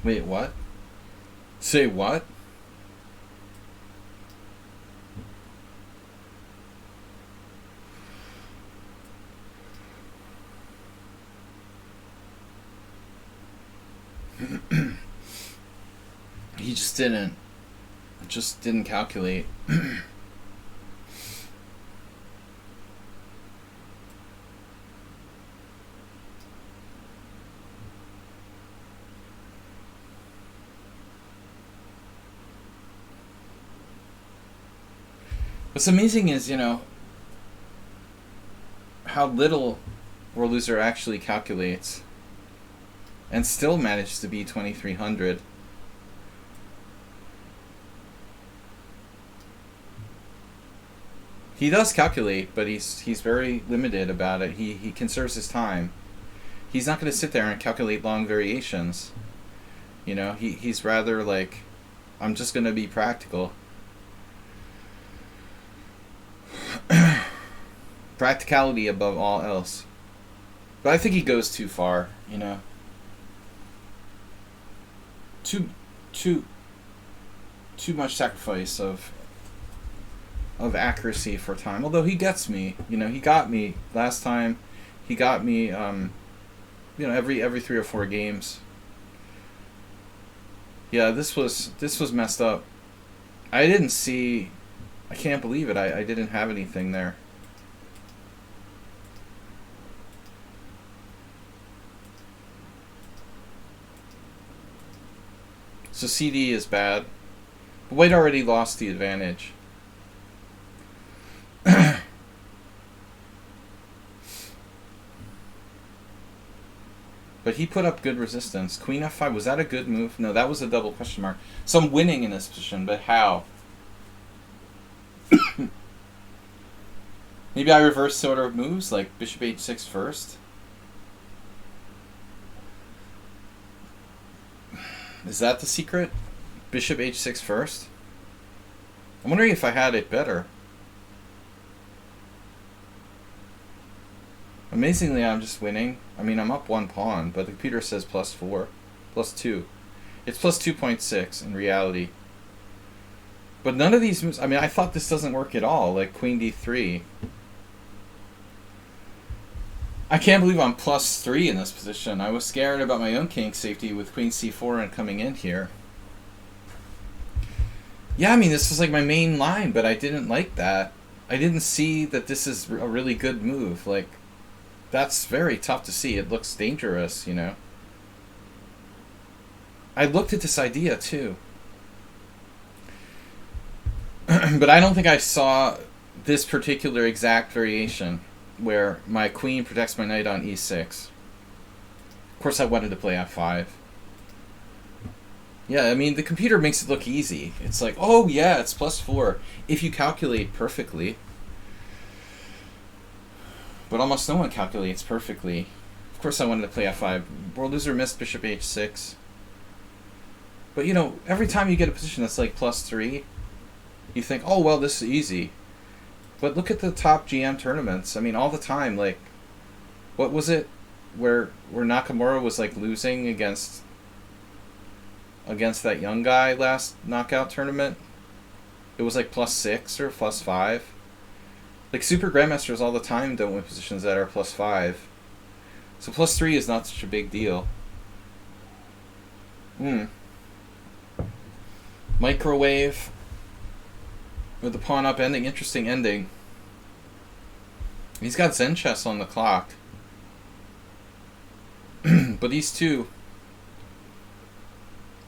Wait, what? Say what? He just didn't calculate. What's amazing is, you know, how little World Loser actually calculates and still manages to be 2300. He does calculate, but he's very limited about it. He conserves his time. He's not going to sit there and calculate long variations. You know, he's rather like, I'm just going to be practical. Practicality above all else. But I think he goes too far, you know. Too much sacrifice of accuracy for time. Although he gets me, you know, he got me last time. He got me, you know, every 3 or 4 games. Yeah, this was messed up. I didn't see. I can't believe it. I didn't have anything there. So CD is bad. But White already lost the advantage. But he put up good resistance. Queen F5, was that a good move? No, that was a double question mark. So I'm winning in this position, but how? Maybe I reverse sort of moves, like Bishop H6 first. Is that the secret? Bishop H6 first? I'm wondering if I had it better. Amazingly, I'm just winning. I mean, I'm up 1 pawn, but the computer says +4, +2. It's +2.6 in reality. But none of these moves, I mean, I thought this doesn't work at all, like Queen D3. I can't believe I'm +3 in this position. I was scared about my own king safety with Queen C4 and coming in here. Yeah, I mean, this was like my main line, but I didn't like that. I didn't see that this is a really good move. Like, that's very tough to see. It looks dangerous, you know. I looked at this idea, too. But I don't think I saw this particular exact variation where my queen protects my knight on e6. Of course, I wanted to play f5. Yeah, I mean, the computer makes it look easy. It's like, oh, yeah, it's +4 if you calculate perfectly. But almost no one calculates perfectly. Of course I wanted to play f5. World Loser missed Bishop h6. But, you know, every time you get a position that's like +3, you think, oh, well, this is easy. But look at the top GM tournaments. I mean, all the time, like, what was it where Nakamura was, like, losing against that young guy last knockout tournament? It was, like, +6 or +5. Like, Super Grandmasters all the time don't win positions that are +5. So +3 is not such a big deal. Microwave. With the pawn up ending. Interesting ending. He's got Zen chess on the clock. But these two...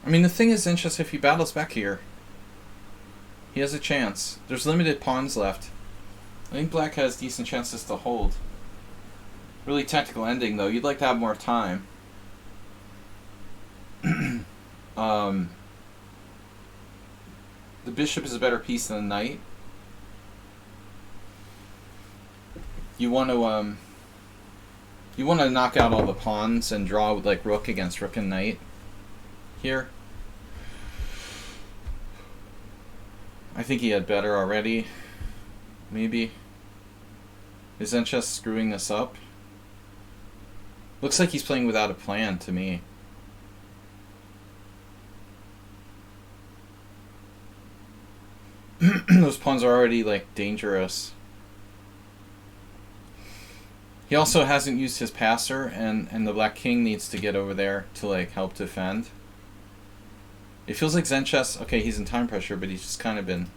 I mean, the thing is, Zen chess, if he battles back here, he has a chance. There's limited pawns left. I think black has decent chances to hold. Really tactical ending, though. You'd like to have more time. The bishop is a better piece than the knight. You want to knock out all the pawns and draw with like rook against rook and knight here. I think he had better already. Maybe. Is Zen chess screwing this up? Looks like he's playing without a plan to me. Those pawns are already, like, dangerous. He also hasn't used his passer, and the black king needs to get over there to, like, help defend. It feels like Zen chess, okay, he's in time pressure, but he's just kind of been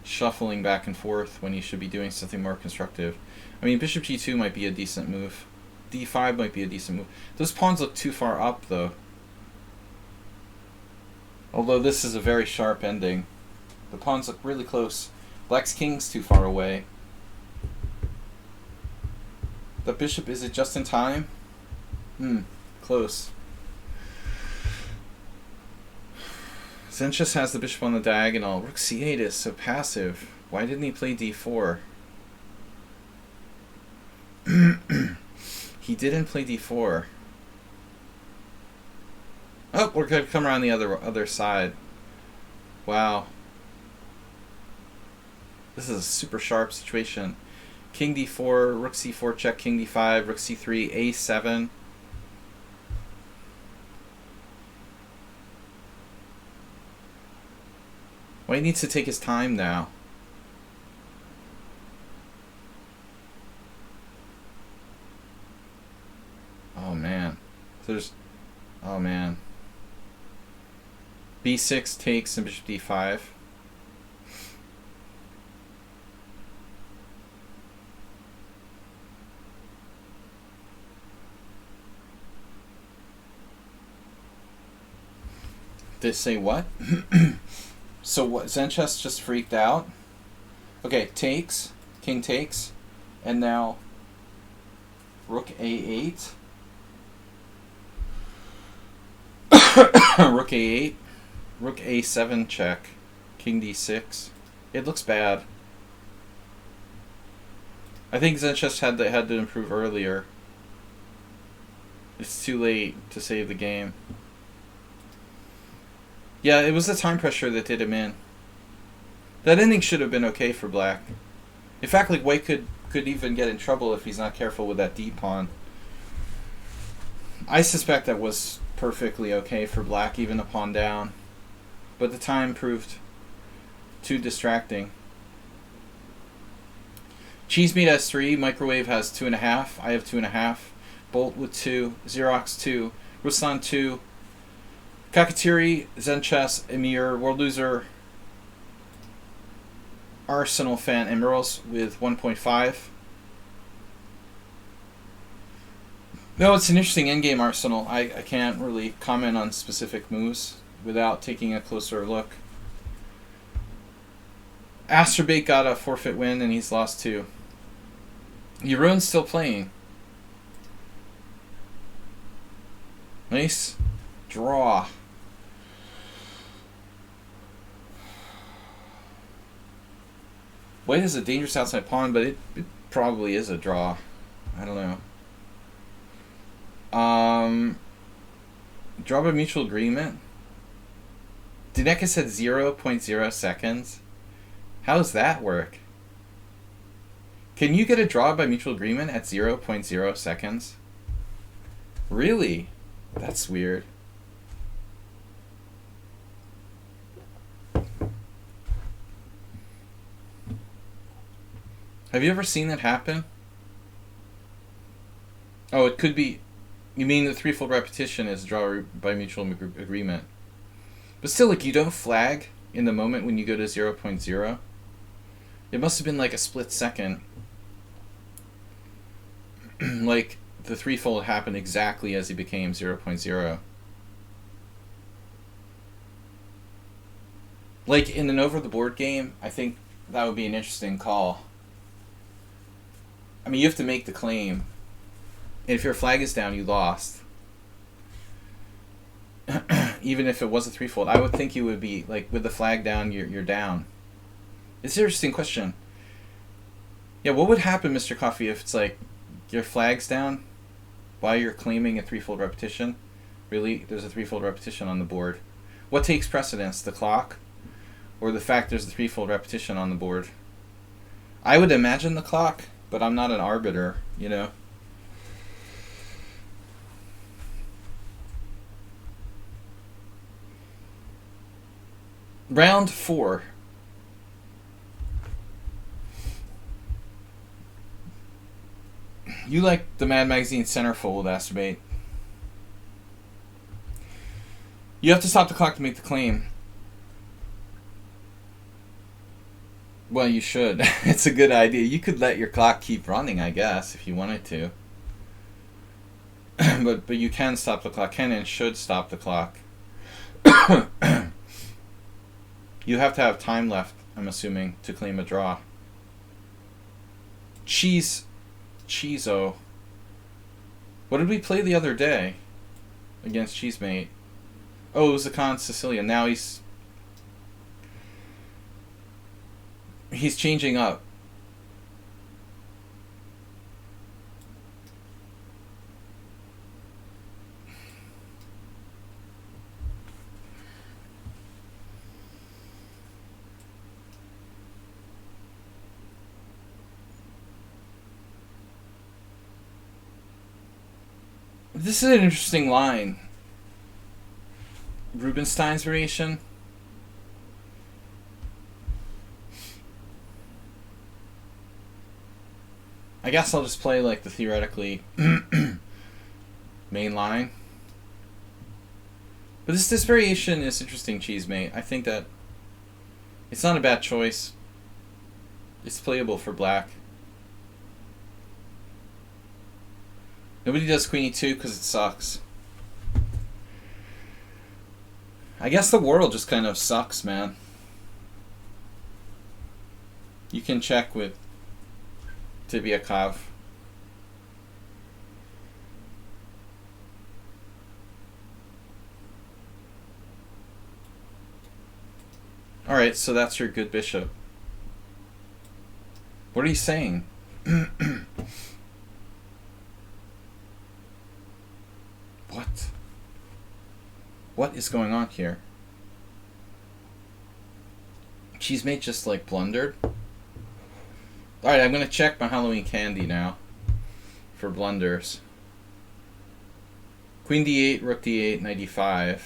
shuffling back and forth when he should be doing something more constructive. I mean, bishop g2 might be a decent move. d5 might be a decent move. Those pawns look too far up, though. Although this is a very sharp ending. The pawns look really close Black's king's too far away. The bishop, is it just in time? Close. Zenchess has the bishop on the diagonal. Rook c8 is so passive. Why didn't he play d4? He didn't play d4. Oh, we're going to come around the other side. Wow. This is a super sharp situation. King d4, rook c4 check, king d5, rook c3, a7. Well, he needs to take his time now. Oh man. Oh man. b6 takes and bishop d5. Did it say what? So what? Zenchess just freaked out. Okay, takes, king takes, and now rook a8. Rook a8, rook a7 check, king d6. It looks bad. I think Zenchess had to improve earlier. It's too late to save the game. Yeah, it was the time pressure that did him in. That ending should have been okay for black. In fact, like white could even get in trouble if he's not careful with that d pawn. I suspect that was perfectly okay for black, even a pawn down. But the time proved too distracting. Cheesemeat has 3, Microwave has 2.5, I have 2.5, Bolt with 2, Xerox 2, Ruslan 2, Kakatiri, Zenchess, Emir, World Loser, Arsenal fan Emeralds with 1.5. No, it's an interesting endgame Arsenal. I can't really comment on specific moves without taking a closer look. Asterbait got a forfeit win and he's lost 2. Jeroen's still playing. Nice. Draw. White is a dangerous outside pawn, but it probably is a draw. I don't know. Draw by mutual agreement. Dineka said 0.0 seconds. How does that work? Can you get a draw by mutual agreement at 0.0 seconds? Really? That's weird. Have you ever seen that happen? Oh, it could be... You mean the threefold repetition is draw by mutual agreement. But still, like, you don't flag in the moment when you go to 0.0. It must have been like a split second. Like, the threefold happened exactly as he became 0.0. Like, in an over-the-board game, I think that would be an interesting call. I mean, you have to make the claim. And if your flag is down, you lost. Even if it was a threefold, I would think you would be, like, with the flag down, you're down. It's an interesting question. Yeah, what would happen, Mr. Coffee, if it's like, your flag's down while you're claiming a threefold repetition? Really, there's a threefold repetition on the board. What takes precedence, the clock or the fact there's a threefold repetition on the board? I would imagine the clock, but I'm not an arbiter, you know. Round 4. You like the Mad Magazine centerfold, Asterbait. You have to stop the clock to make the claim. Well, you should. It's a good idea. You could let your clock keep running, I guess, if you wanted to. but you can stop the clock. Can and should stop the clock. You have to have time left. I'm assuming, to claim a draw. Cheezo. What did we play the other day against Cheesemate? Oh, it was the Con Sicilian. Now he's changing up. This is an interesting line. Rubinstein's variation. I guess I'll just play like the theoretically main line. But this variation is interesting, Cheesemate. I think that it's not a bad choice. It's playable for black. Nobody does Queen E2 because it sucks. I guess the world just kind of sucks, man. You can check with Tibiakov. Alright, so that's your good bishop. What are you saying? What? What is going on here? Cheesemate just like blundered. Alright, I'm gonna check my Halloween candy now for blunders. Queen D8, Rook D8, Knight E5.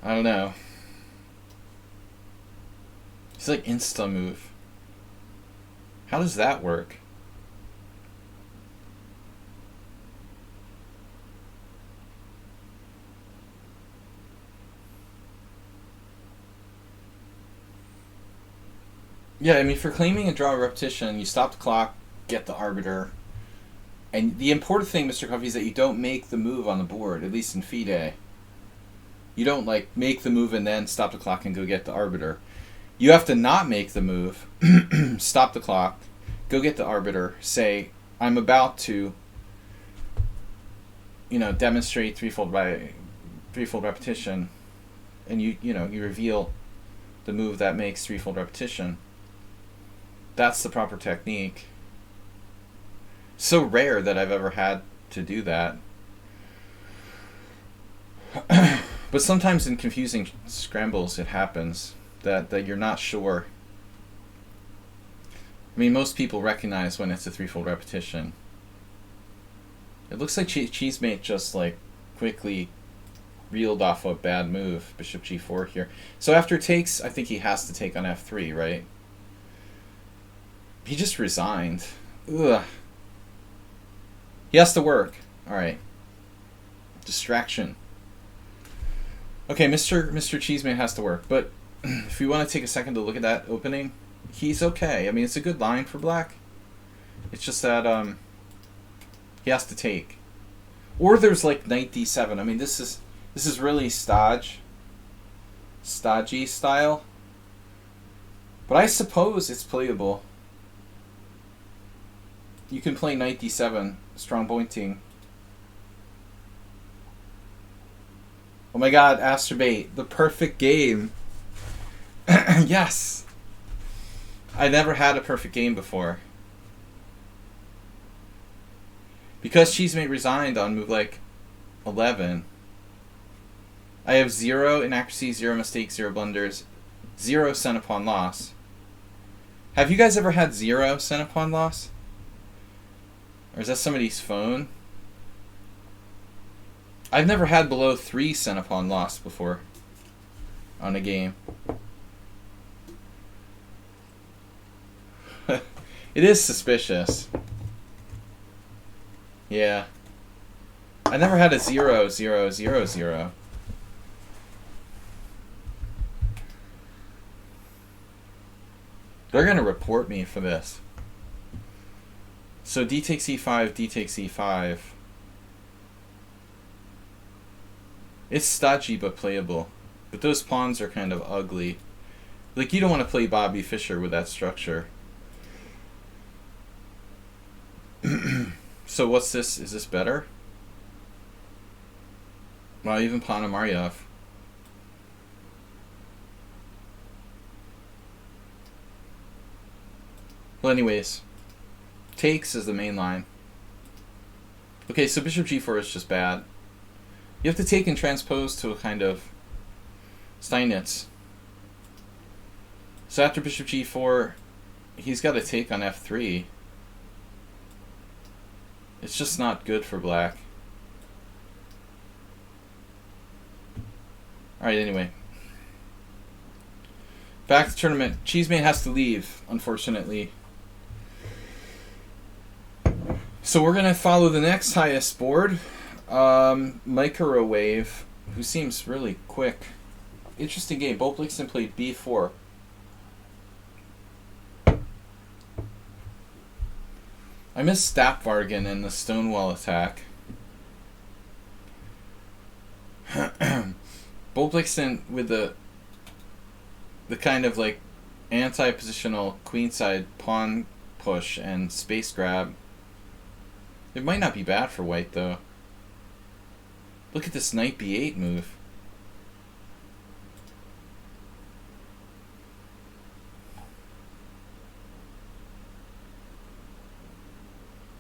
I don't know. It's like insta move. How does that work? Yeah, I mean, for claiming a draw repetition, you stop the clock, get the arbiter. And the important thing, Mr. Coffey, is that you don't make the move on the board, at least in FIDE. You don't, like, make the move and then stop the clock and go get the arbiter. You have to not make the move, stop the clock, go get the arbiter, say, I'm about to, demonstrate threefold repetition, and you reveal the move that makes threefold repetition. That's the proper technique. So rare that I've ever had to do that. But sometimes in confusing scrambles it happens that you're not sure. I mean, most people recognize when it's a threefold repetition. It looks like Cheesemate just like quickly reeled off a bad move, Bishop G4 here. So after takes, I think he has to take on F3, right? He just resigned. Ugh. He has to work. Alright. Distraction. Okay, Mr. Cheesemate has to work, but if we want to take a second to look at that opening, he's okay. I mean, it's a good line for black. It's just that he has to take. Or there's like Knight D7. I mean, this is really stodgy style. But I suppose it's playable. You can play Knight D7, strong pointing. Oh my god, Astrobate, the perfect game. Yes. I never had a perfect game before. Because Cheesemate resigned on move like 11, I have 0 inaccuracies, 0 mistakes, 0 blunders, 0 sent upon loss. Have you guys ever had 0 sent upon loss? Or is that somebody's phone? I've never had below 3 sent upon loss before on a game. It is suspicious. Yeah. I never had a 0, 0, 0, 0. They're going to report me for this. So D takes E5, D takes E5. It's stodgy but playable. But those pawns are kind of ugly. Like, you don't want to play Bobby Fischer with that structure. So what's this? Is this better? Well, even Ponomaryov. Well, anyways. Takes is the main line. Okay, so bishop g4 is just bad. You have to take and transpose to a kind of Steinitz. So after bishop g4, he's got to take on f3. It's just not good for black. Alright, anyway. Back to tournament. Cheesemate has to leave, unfortunately. So we're going to follow the next highest board. Microwave, who seems really quick. Interesting game. Both Blixen played b4. I miss Stapvargen and the Stonewall attack. Bolblixen with the kind of like anti-positional queenside pawn push and space grab. It might not be bad for white though. Look at this knight b8 move.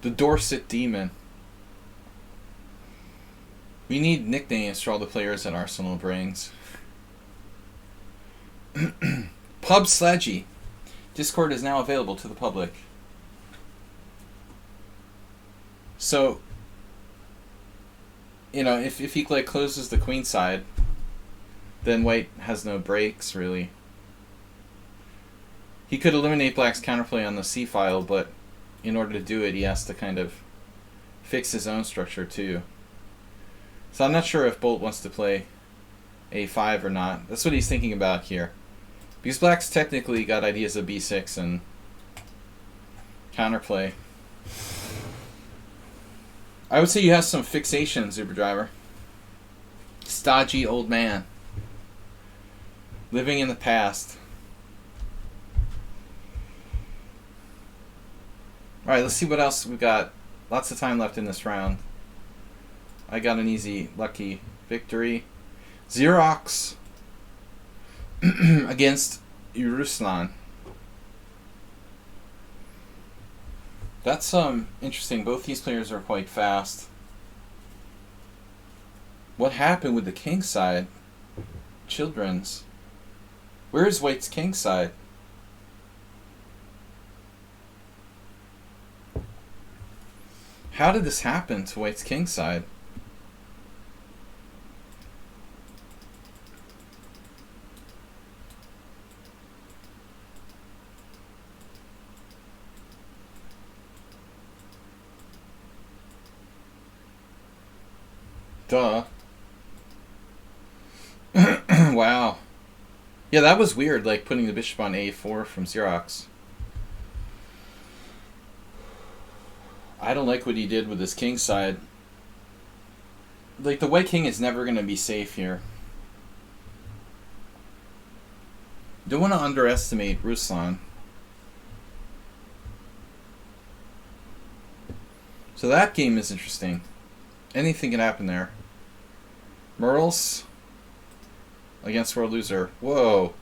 The Dorset Demon. We need nicknames for all the players that Arsenal brings. Pub Sledgy. Discord is now available to the public. So, you know, if he like closes the queen side, then white has no breaks really. He could eliminate black's counterplay on the c file, but in order to do it, he has to kind of fix his own structure too. So I'm not sure if Bolt wants to play a5 or not. That's what he's thinking about here. Because black's technically got ideas of b6 and counterplay. I would say you have some fixation, Zuber Driver. Stodgy old man. Living in the past. Alright, let's see what else we've got. Lots of time left in this round. I got an easy, lucky victory. Xerox against Ruslan. That's interesting. Both these players are quite fast. What happened with the king side? Children's. Where is white's king side? How did this happen to white's king side? Duh. Wow. Yeah, that was weird, like putting the bishop on a4 from Xerox. I don't like what he did with his king side. Like, the white king is never going to be safe here. Don't want to underestimate Ruslan. So that game is interesting. Anything can happen there. Merles against World Loser. Whoa.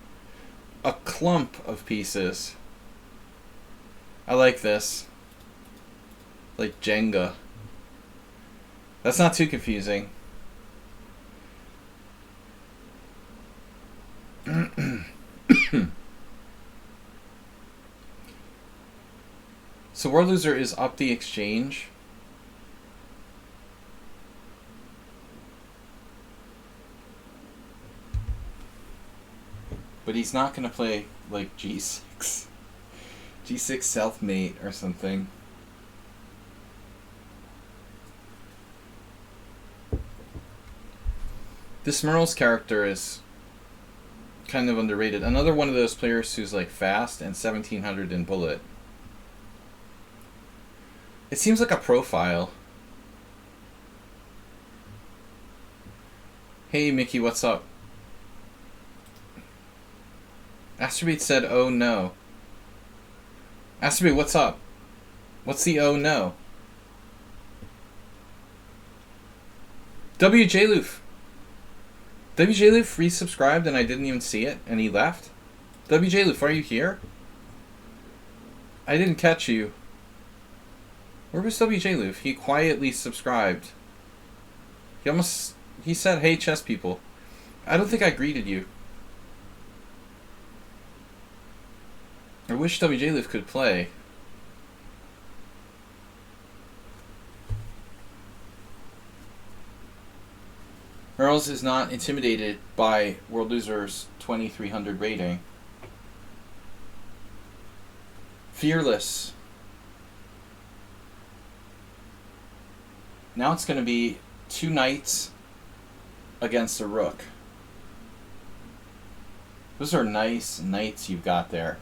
A clump of pieces. I like this. Like Jenga. That's not too confusing. So World Loser is up the exchange. But he's not going to play like g6. g6 self-mate or something. This Merle's character is kind of underrated. Another one of those players who's like fast and 1700 in bullet. It seems like a profile. Hey, Mickey, what's up? Astrobate said, oh no. Astrobate, what's up? What's the oh no? WJ Loof. WJ Loof resubscribed and I didn't even see it and he left? WJ Loof, are you here? I didn't catch you. Where was WJ Loof? He quietly subscribed. He said, hey chess people. I don't think I greeted you. I wish WJ Loof could play. Earls is not intimidated by World Loser's 2300 rating. Fearless. Now it's going to be 2 knights against a rook. Those are nice knights you've got there.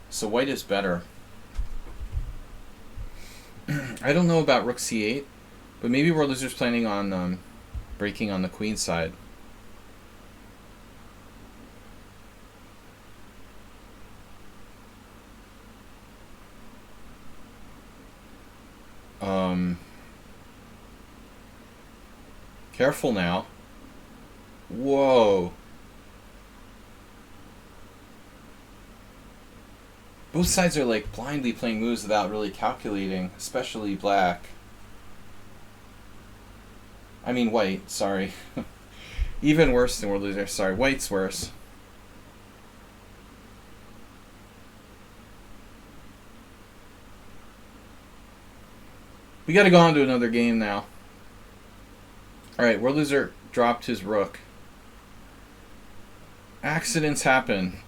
So white is better. I don't know about rook c8, but maybe World Loser's planning on breaking on the queen side. Careful now. Whoa. Both sides are like blindly playing moves without really calculating, especially black. I mean white, sorry. Even worse than World Loser. Sorry, white's worse. We gotta go on to another game now. Alright, World Loser dropped his rook. Accidents happen.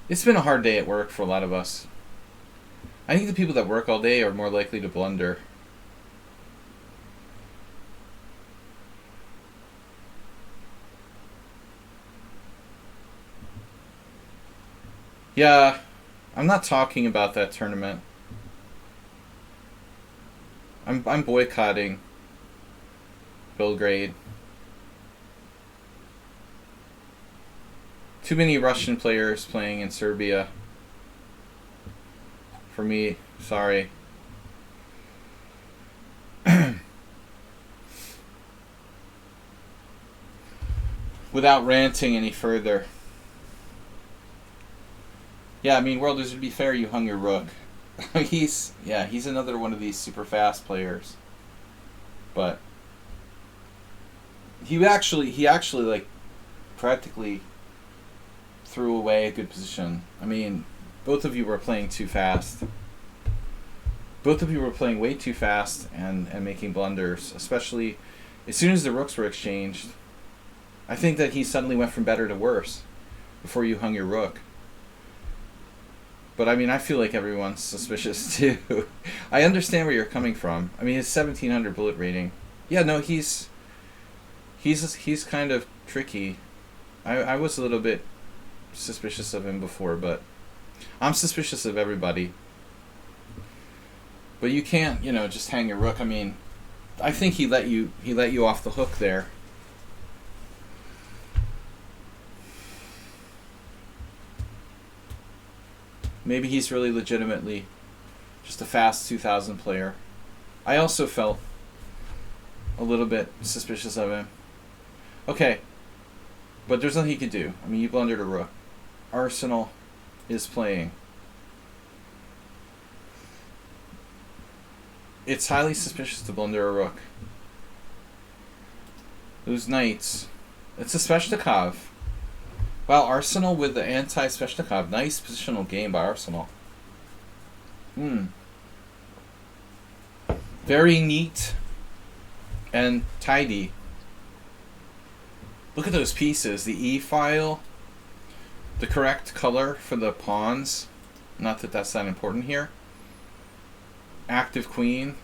It's been a hard day at work for a lot of us. I think the people that work all day are more likely to blunder. Yeah, I'm not talking about that tournament. I'm boycotting Belgrade. Too many Russian players playing in Serbia. For me, sorry. Without ranting any further. Yeah, I mean, World Loser, to be fair, you hung your rook. he's another one of these super fast players. But he actually like practically threw away a good position. I mean, both of you were playing too fast. Both of you were playing way too fast and making blunders, especially as soon as the rooks were exchanged. I think that he suddenly went from better to worse before you hung your rook. But I mean, I feel like everyone's suspicious too. I understand where you're coming from. I mean, his 1700 bullet rating. Yeah, no, he's kind of tricky. I was a little bit suspicious of him before, but I'm suspicious of everybody. But you can't, just hang your rook. I mean, I think he let you off the hook there. Maybe he's really legitimately just a fast 2000 player. I also felt a little bit suspicious of him. Okay, but there's nothing he could do. I mean, you blundered a rook. Arsenal is playing. It's highly suspicious to blunder a rook. Those knights. It's a Sveshnikov. Wow, Arsenal with the anti-Sveshnikov. Nice positional game by Arsenal. Very neat and tidy. Look at those pieces. The E file. The correct color for the pawns. Not that that's that important here. Active queen.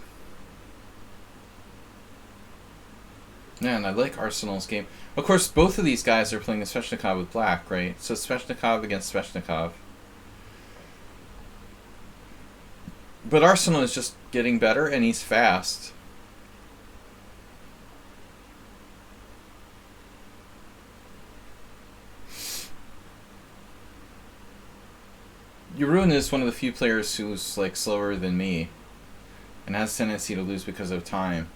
Man, I like Arsenal's game. Of course, both of these guys are playing the Sveshnikov with black, right? So Sveshnikov against Sveshnikov. But Arsenal is just getting better, and he's fast. Yurun is one of the few players who's like slower than me, and has a tendency to lose because of time.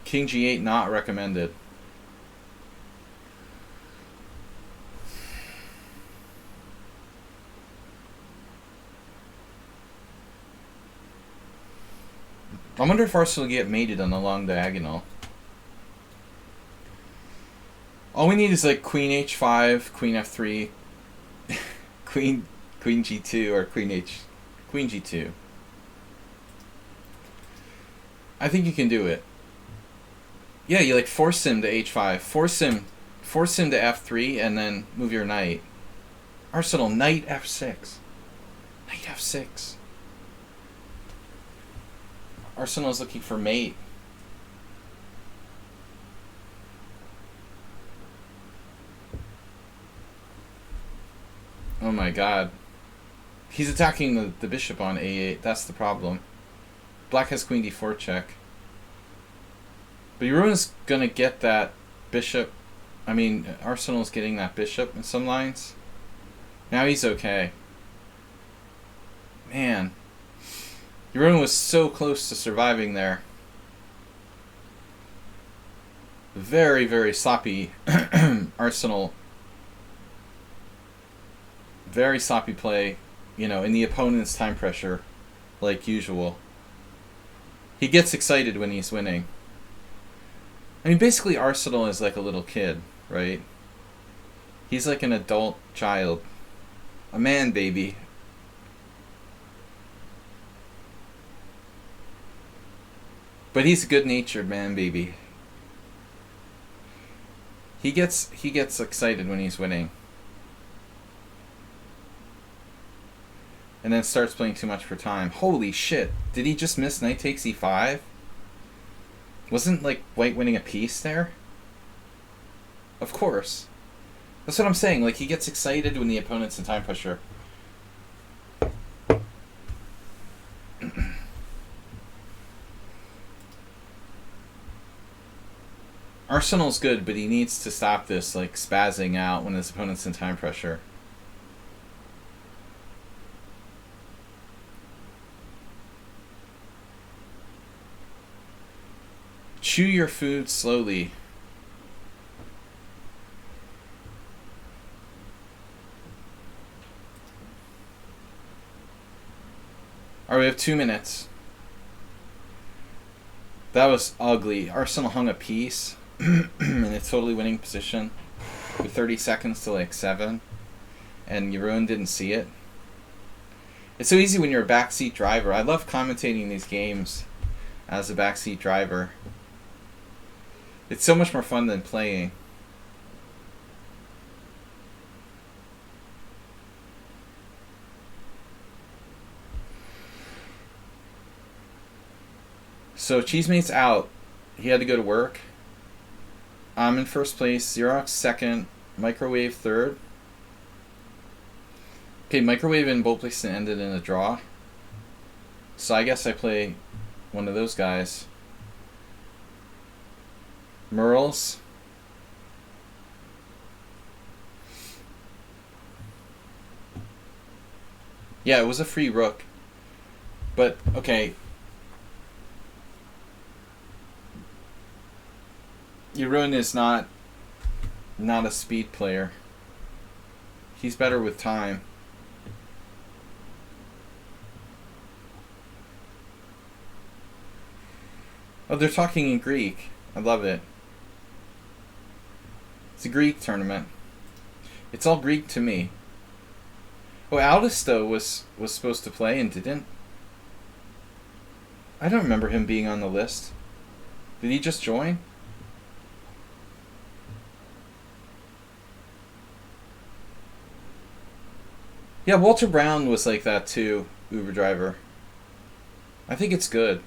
King G8 not recommended. I wonder if Arsenal get mated on the long diagonal. All we need is like Queen H5, Queen F3, Queen G2, or Queen G2. I think you can do it. Yeah, you like force him to H5, force him to F3, and then move your knight. Arsenal, knight F6. Knight F6. Arsenal's looking for mate. Oh my god. He's attacking the bishop on A8. That's the problem. Black has Queen D4 check. But Yurun's gonna get that bishop. I mean, Arsenal's getting that bishop in some lines. Now he's okay. Man. Yurun was so close to surviving there. Very, very sloppy Arsenal. Very sloppy play, you know, in the opponent's time pressure, like usual. He gets excited when he's winning. I mean, basically Arsenal is like a little kid, right? He's like an adult child. A man baby. But he's a good-natured man baby. He gets excited when he's winning. And then starts playing too much for time. Holy shit. Did he just miss knight takes e5? Wasn't, like, white winning a piece there? Of course. That's what I'm saying. Like, he gets excited when the opponent's in time pressure. Arsenal's good, but he needs to stop this, like, spazzing out when his opponent's in time pressure. Chew your food slowly. Alright, we have 2 minutes. That was ugly. Arsenal hung a piece in a totally winning position with 30 seconds to like 7, and Yurun didn't see it. It's so easy when you're a backseat driver. I love commentating these games as a backseat driver. It's so much more fun than playing. So Cheesemate's out. He had to go to work. I'm in first place. Xerox second. Microwave third. Okay, Microwave and Bolt Placement ended in a draw. So I guess I play one of those guys. Merles. Yeah, it was a free rook. But, okay. Yurun is not a speed player. He's better with time. Oh, they're talking in Greek. I love it. It's a Greek tournament. It's all Greek to me. Oh, Aldis, though, was supposed to play and didn't. I don't remember him being on the list. Did he just join? Yeah, Walter Brown was like that too, Uber driver. I think it's good.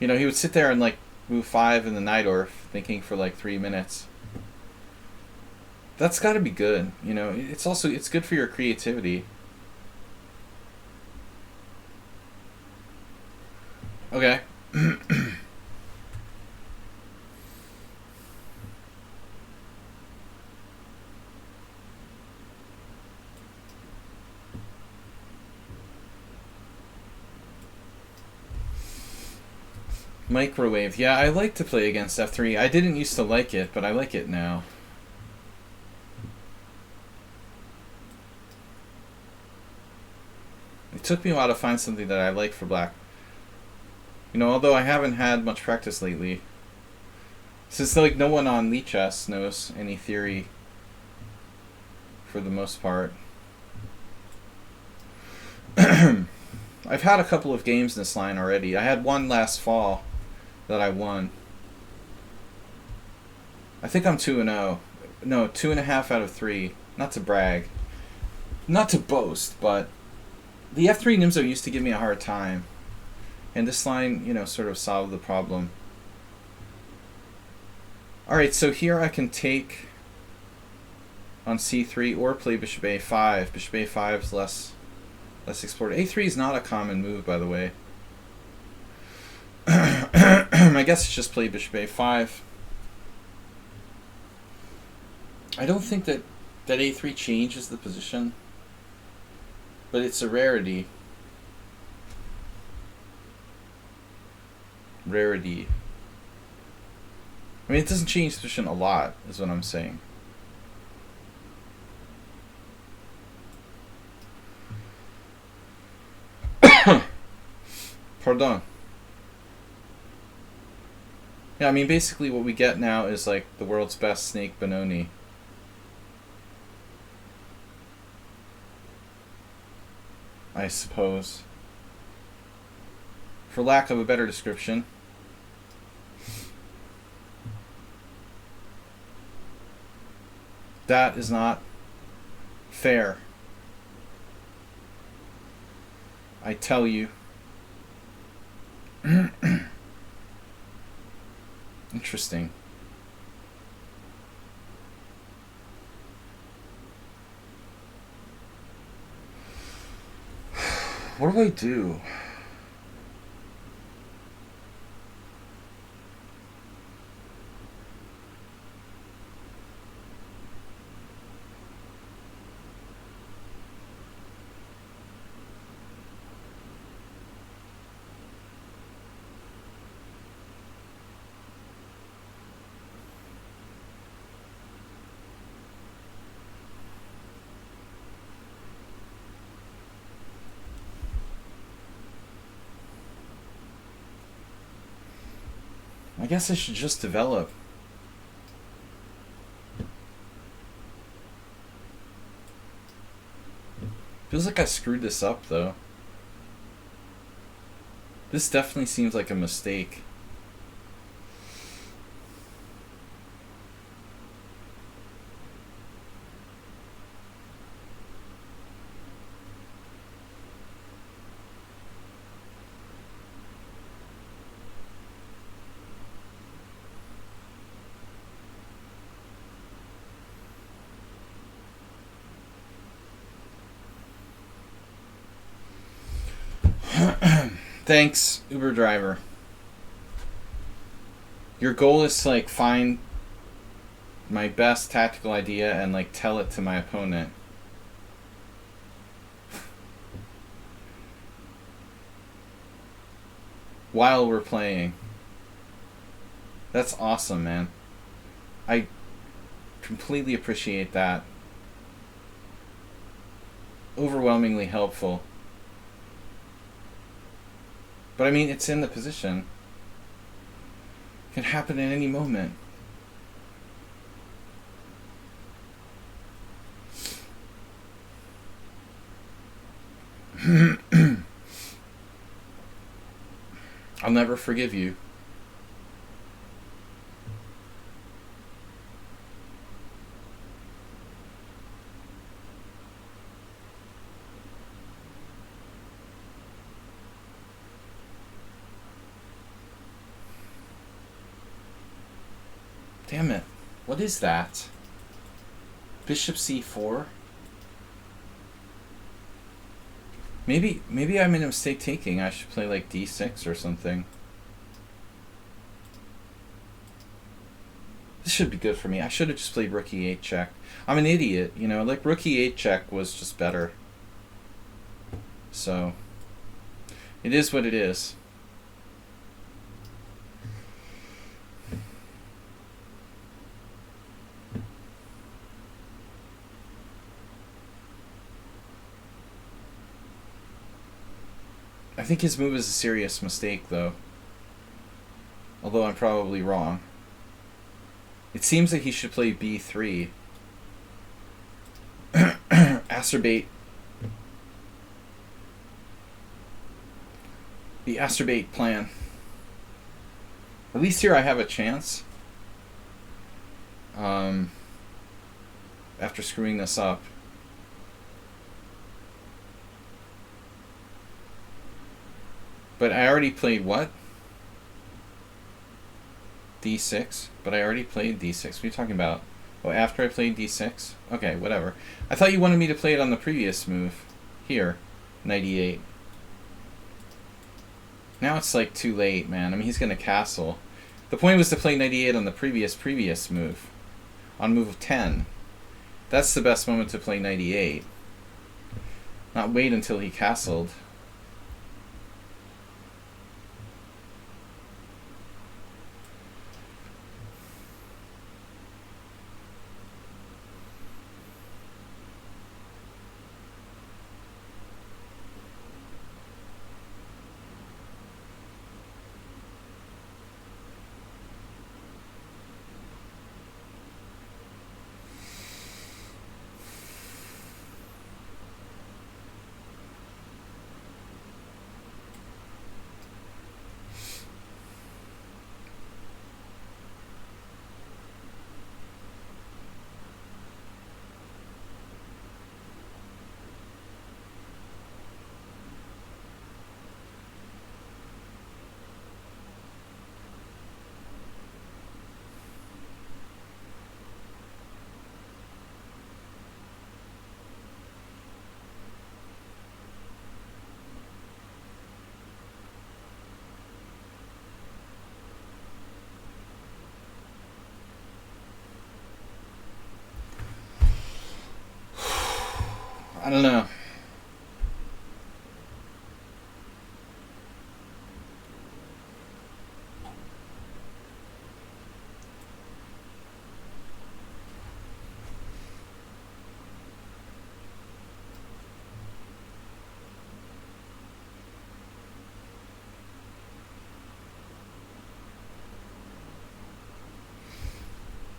You know, he would sit there and like move 5 in the Najdorf, thinking for like 3 minutes. That's got to be good. You know, it's good for your creativity. Okay. Microwave. Yeah, I like to play against f3. I didn't used to like it, but I like it now. It took me a while to find something that I like for black. You know, although I haven't had much practice lately. Since like no one on lichess knows any theory for the most part. I've had a couple of games in this line already. I had one last fall that I won. I think I'm 2-0. No, 2.5 out of 3. Not to brag. Not to boast, but the f3 Nimzo used to give me a hard time. And this line, you know, sort of solved the problem. Alright, so here I can take on c3 or play bishop a5. Bishop a5 is less explored. a3 is not a common move, by the way. I guess it's just play bishop a5. I don't think that a3 changes the position, but it's a rarity. Rarity. I mean, it doesn't change the position a lot, is what I'm saying. Pardon. Yeah, I mean, basically what we get now is like the world's best snake Benoni. I suppose. For lack of a better description. That is not fair. I tell you. Interesting. What do I do? I guess I should just develop. Feels like I screwed this up, though. This definitely seems like a mistake. Thanks, Uber driver. Your goal is to like find my best tactical idea and like tell it to my opponent. While we're playing. That's awesome, man. I completely appreciate that. Overwhelmingly helpful. But I mean, it's in the position. It can happen at any moment. I'll never forgive you. Damn it. What is that? Bishop c4? Maybe I made a mistake taking. I should play like d6 or something. This should be good for me. I should have just played rook e8 check. I'm an idiot, you know, like rook e8 check was just better. So, it is what it is. I think his move is a serious mistake, though. Although I'm probably wrong. It seems that he should play b3. Asterbate. The Asterbate plan. At least here I have a chance. After screwing this up. But I already played what? D6? But I already played D6. What are you talking about? Oh, after I played D6? Okay, whatever. I thought you wanted me to play it on the previous move. Here. Knight E8. Now it's like too late, man. I mean, he's going to castle. The point was to play Knight E8 on the previous move. On move 10. That's the best moment to play Knight E8. Not wait until he castled. I don't know.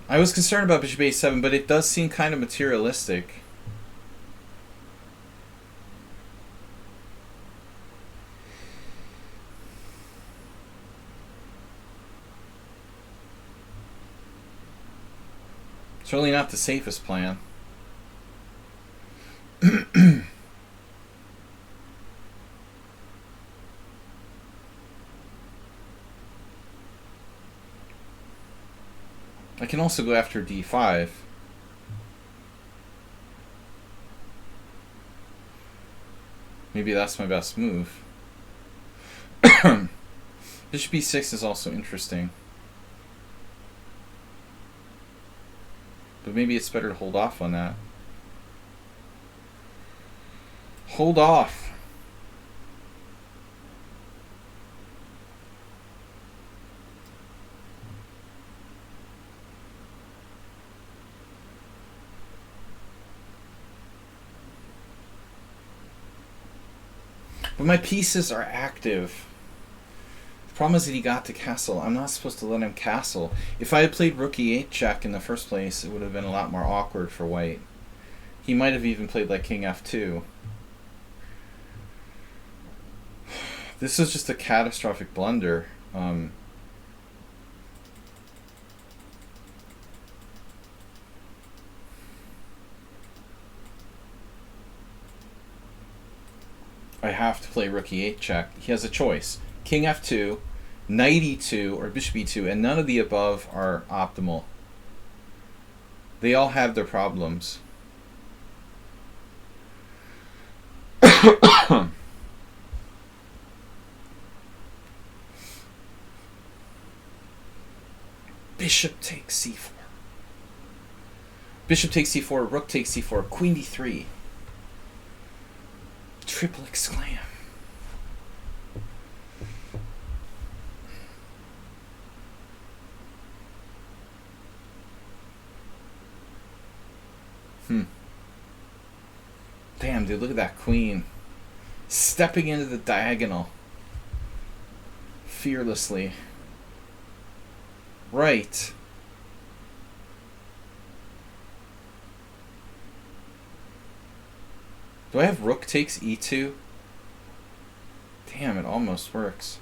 I was concerned about bishop a7, but it does seem kind of materialistic. Certainly not the safest plan. I can also go after d5. Maybe that's my best move. Bishop b6 is also interesting. But maybe it's better to hold off on that. Hold off. But my pieces are active. The problem is that he got to castle. I'm not supposed to let him castle. If I had played rook e8 check in the first place, it would have been a lot more awkward for white. He might have even played like king f2. This is just a catastrophic blunder. I have to play rook e8 check. He has a choice. King f2, knight e2, or bishop e2, and none of the above are optimal. They all have their problems. Bishop takes c4. Bishop takes c4, rook takes c4, queen d3. Triple exclaim. Damn, dude, look at that queen. Stepping into the diagonal. Fearlessly. Right. Do I have rook takes e2? Damn, it almost works.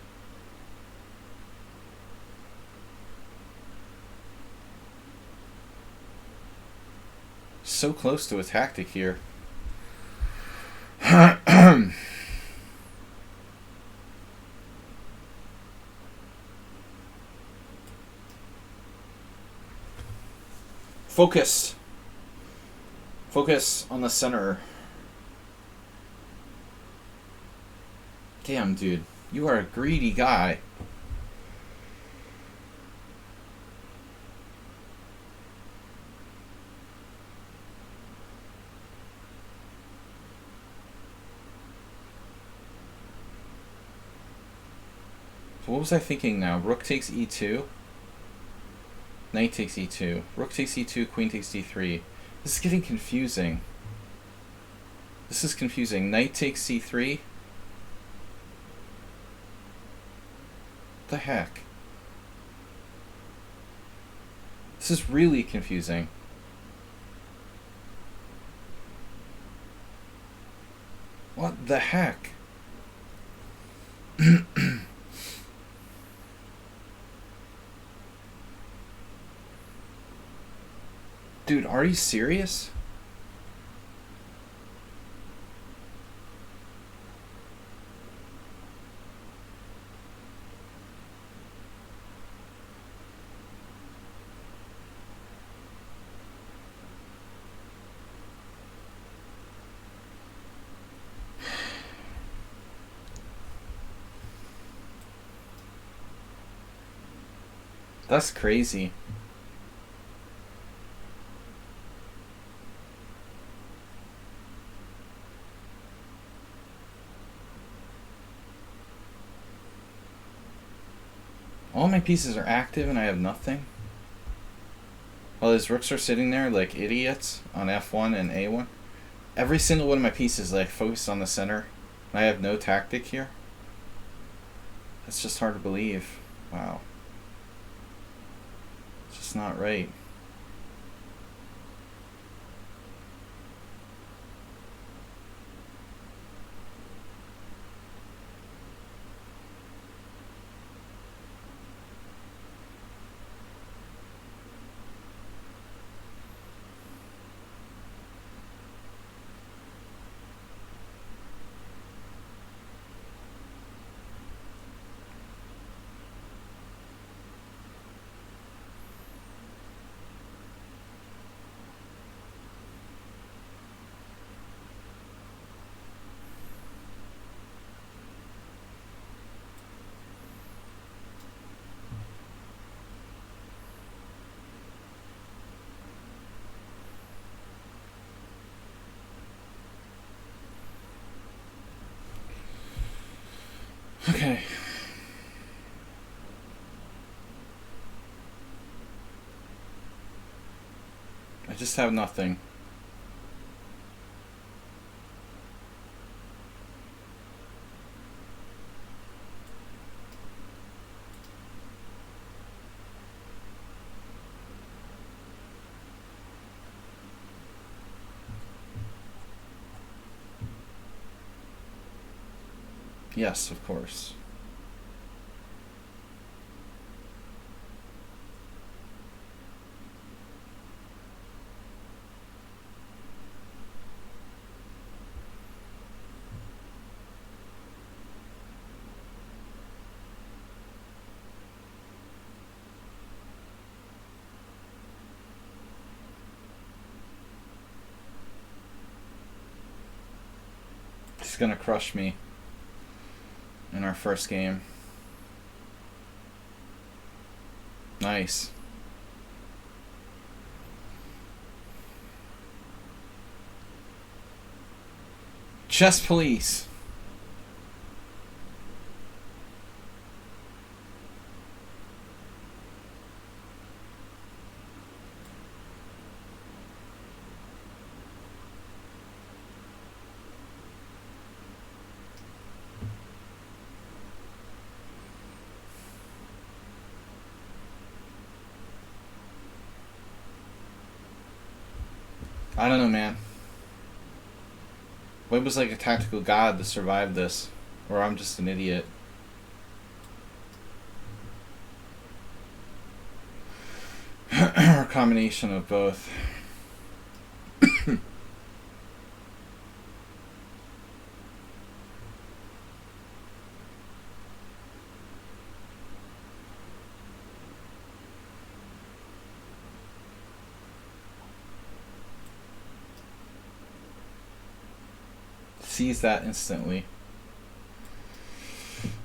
So close to a tactic here. Focus. Focus on the center. Damn, dude. You are a greedy guy. So what was I thinking now? Rook takes e2. Knight takes e2. Rook takes e2, queen takes d3. This is getting confusing. This is confusing. Knight takes c3. What the heck? This is really confusing. What the heck? Dude, are you serious? That's crazy. All my pieces are active and I have nothing. While his rooks are sitting there like idiots on f1 and a1. Every single one of my pieces like focused on the center. And I have no tactic here. That's just hard to believe. Wow. It's just not right. Okay. I just have nothing. Yes, of course. He's gonna crush me in our first game. Nice. Chess police. I don't know, man. White was like a tactical god to survive this. Or I'm just an idiot. Or a combination of both. Sees that instantly.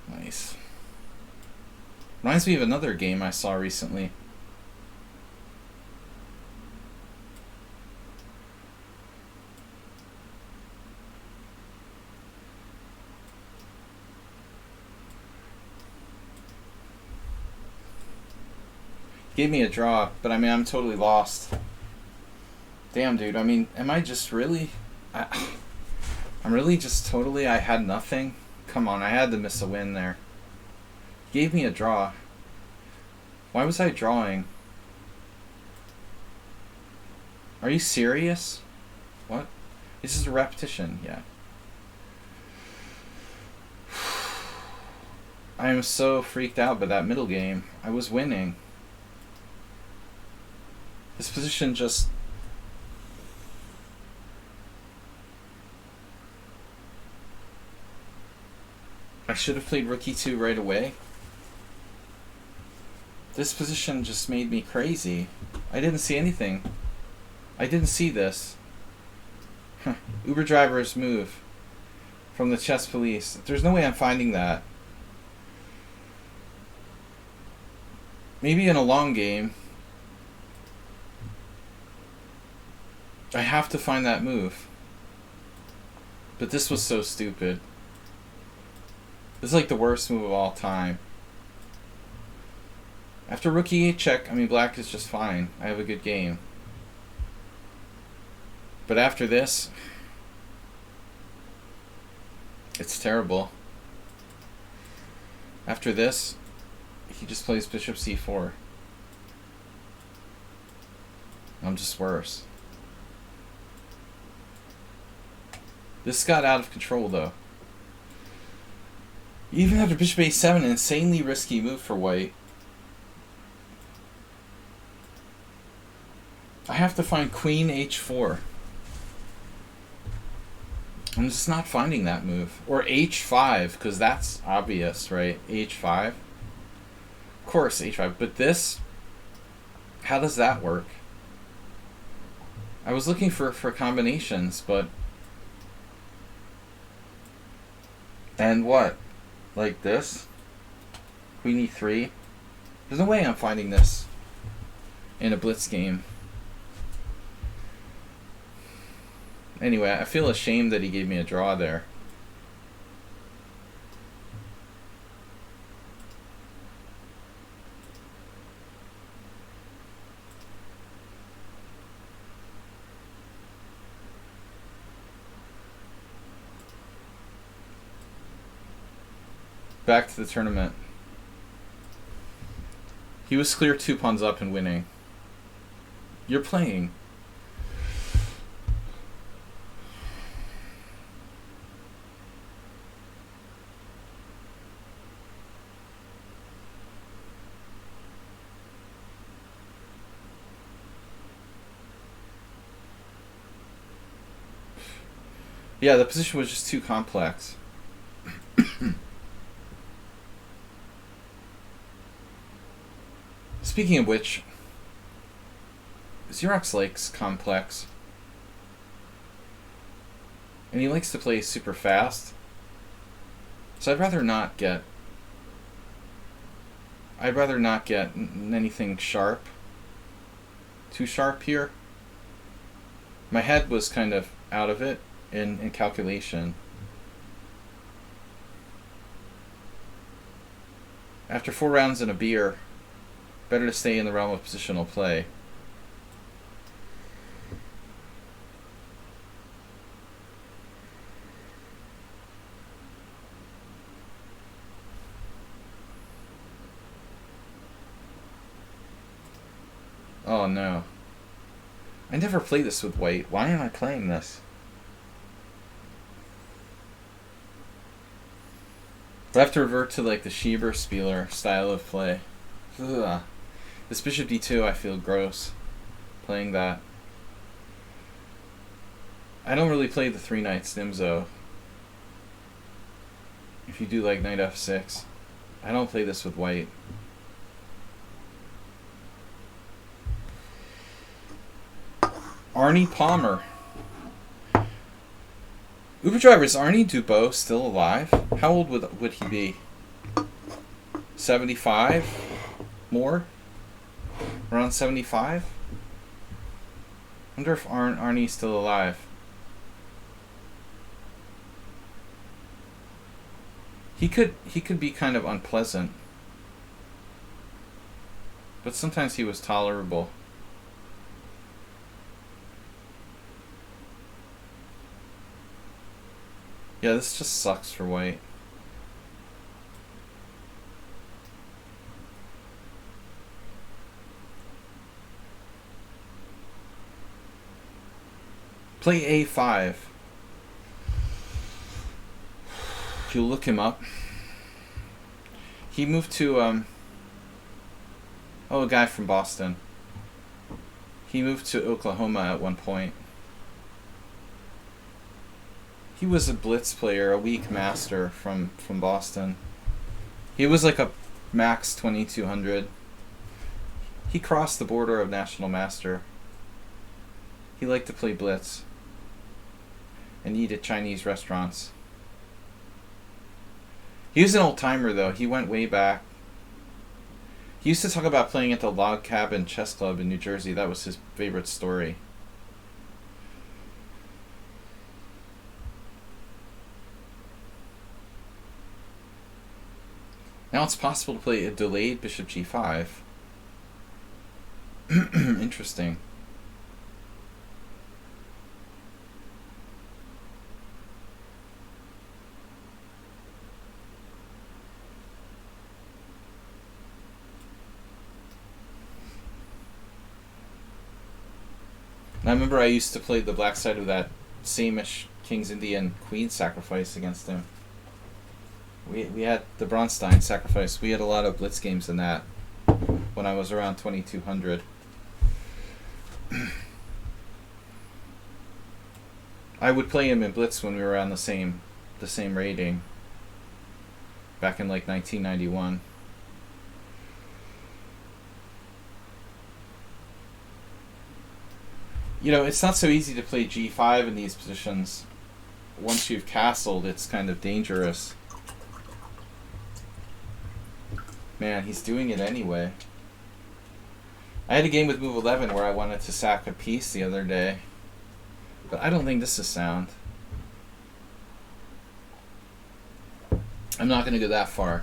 Nice. Reminds me of another game I saw recently. Gave me a draw, but I mean, I'm totally lost. Damn, dude. I mean, am I just really... I'm really just totally... I had nothing? Come on, I had to miss a win there. Gave me a draw. Why was I drawing? Are you serious? What? This is a repetition, yeah. I am so freaked out by that middle game. I was winning. This position just... I should have played rook e2 right away. This position just made me crazy. I didn't see anything. I didn't see this. Uber driver's move from the chess police. There's no way I'm finding that. Maybe in a long game. I have to find that move. But this was so stupid. This is like the worst move of all time. After rook e8 check, I mean, black is just fine. I have a good game. But after this, it's terrible. After this, he just plays bishop c4. I'm just worse. This got out of control, though. Even after bishop a7, an insanely risky move for white. I have to find queen h4. I'm just not finding that move. Or h5, because that's obvious, right? h5. Of course, h5. But this, how does that work? I was looking for combinations, but... And what? Like this? Queen e3? There's no way I'm finding this in a blitz game. Anyway, I feel ashamed that he gave me a draw there. Back to the tournament. He was clear 2 pawns up and winning. You're playing. Yeah, the position was just too complex. Speaking of which, Xerox likes complex. And he likes to play super fast. So I'd rather not get anything sharp. Too sharp here. My head was kind of out of it in calculation. After 4 rounds and a beer, better to stay in the realm of positional play. Oh no. I never play this with white. Why am I playing this? I have to revert to like the Schieber Spieler style of play. Ugh. This bishop d2, I feel gross playing that. I don't really play the 3 knights Nimzo. If you do like knight f6, I don't play this with white. Arnie Palmer. Uber driver, is Arnie Dubois still alive? How old would he be? 75? More? Around 75? Wonder if Arnie's still alive. He could be kind of unpleasant, but sometimes he was tolerable. Yeah, this just sucks for white. Play a5. If you look him up, he moved to a guy from Boston. He moved to Oklahoma at one point. He was a blitz player, a weak master from Boston. He was like a max 2200. He crossed the border of national master. He liked to play blitz and eat at Chinese restaurants. He was an old timer though. He went way back. He used to talk about playing at the Log Cabin Chess Club in New Jersey. That was his favorite story. Now it's possible to play a delayed bishop g5. Interesting. I remember I used to play the black side of that same-ish King's Indian Queen sacrifice against him. We had the Bronstein sacrifice. We had a lot of blitz games in that when I was around 2200. I would play him in blitz when we were on the same rating back in like 1991. You know, it's not so easy to play g5 in these positions. Once you've castled, it's kind of dangerous. Man, he's doing it anyway. I had a game with move 11 where I wanted to sack a piece the other day, but I don't think this is sound. I'm not going to go that far.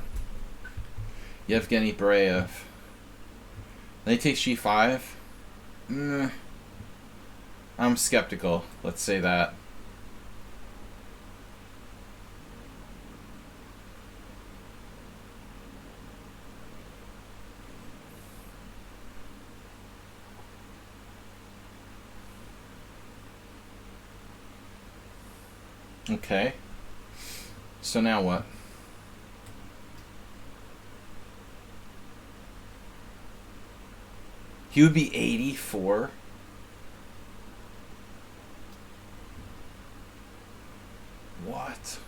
Yevgeny Bereyev. Then he takes g5. I'm skeptical, let's say that. Okay. So now what? He would be 84. What?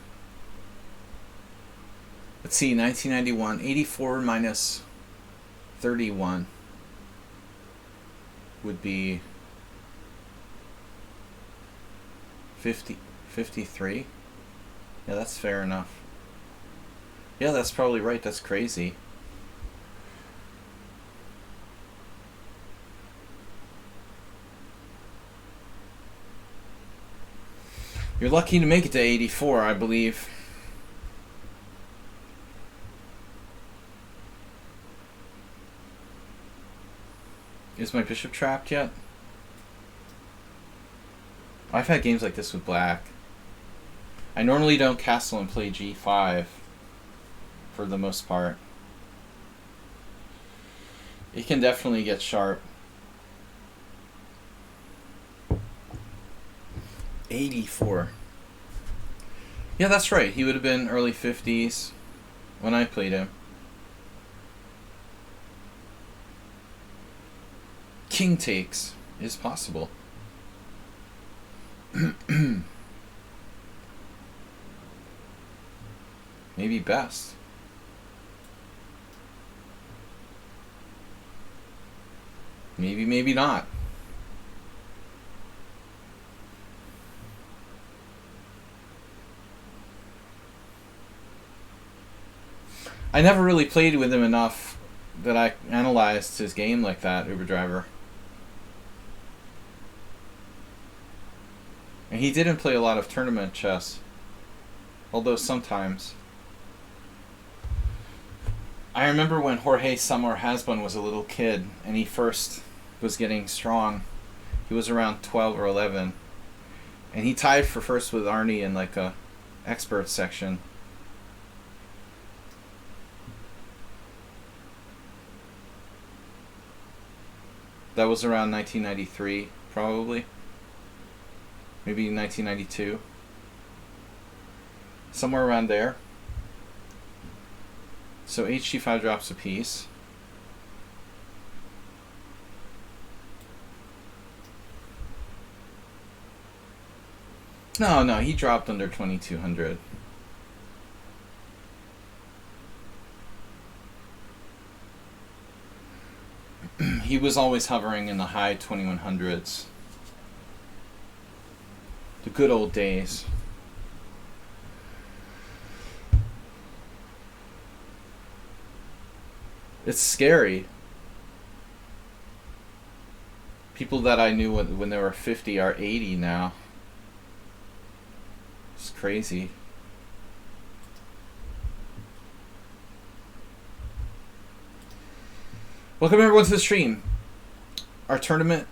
Let's see, 1991. 84 minus 31 would be 53. Yeah, that's fair enough. Yeah, that's probably right. That's crazy. You're lucky to make it to 84, I believe. Is my bishop trapped yet? I've had games like this with black. I normally don't castle and play g5 for the most part. It can definitely get sharp. 84. Yeah, that's right. He would have been early 50s when I played him. King takes is possible. Maybe best. Maybe, maybe not. I never really played with him enough that I analyzed his game like that, Uber Driver. And he didn't play a lot of tournament chess. Although sometimes. I remember when Jorge Samar Hasbun was a little kid and he first was getting strong. He was around 12 or 11. And he tied for first with Arnie in like a expert section. That was around 1993, probably. Maybe 1992. Somewhere around there. So HG5 drops a piece. No, he dropped under 2200. He was always hovering in the high 2100s. The good old days. It's scary. People that I knew when they were 50 are 80 now. It's crazy. Welcome everyone to the stream. Our tournament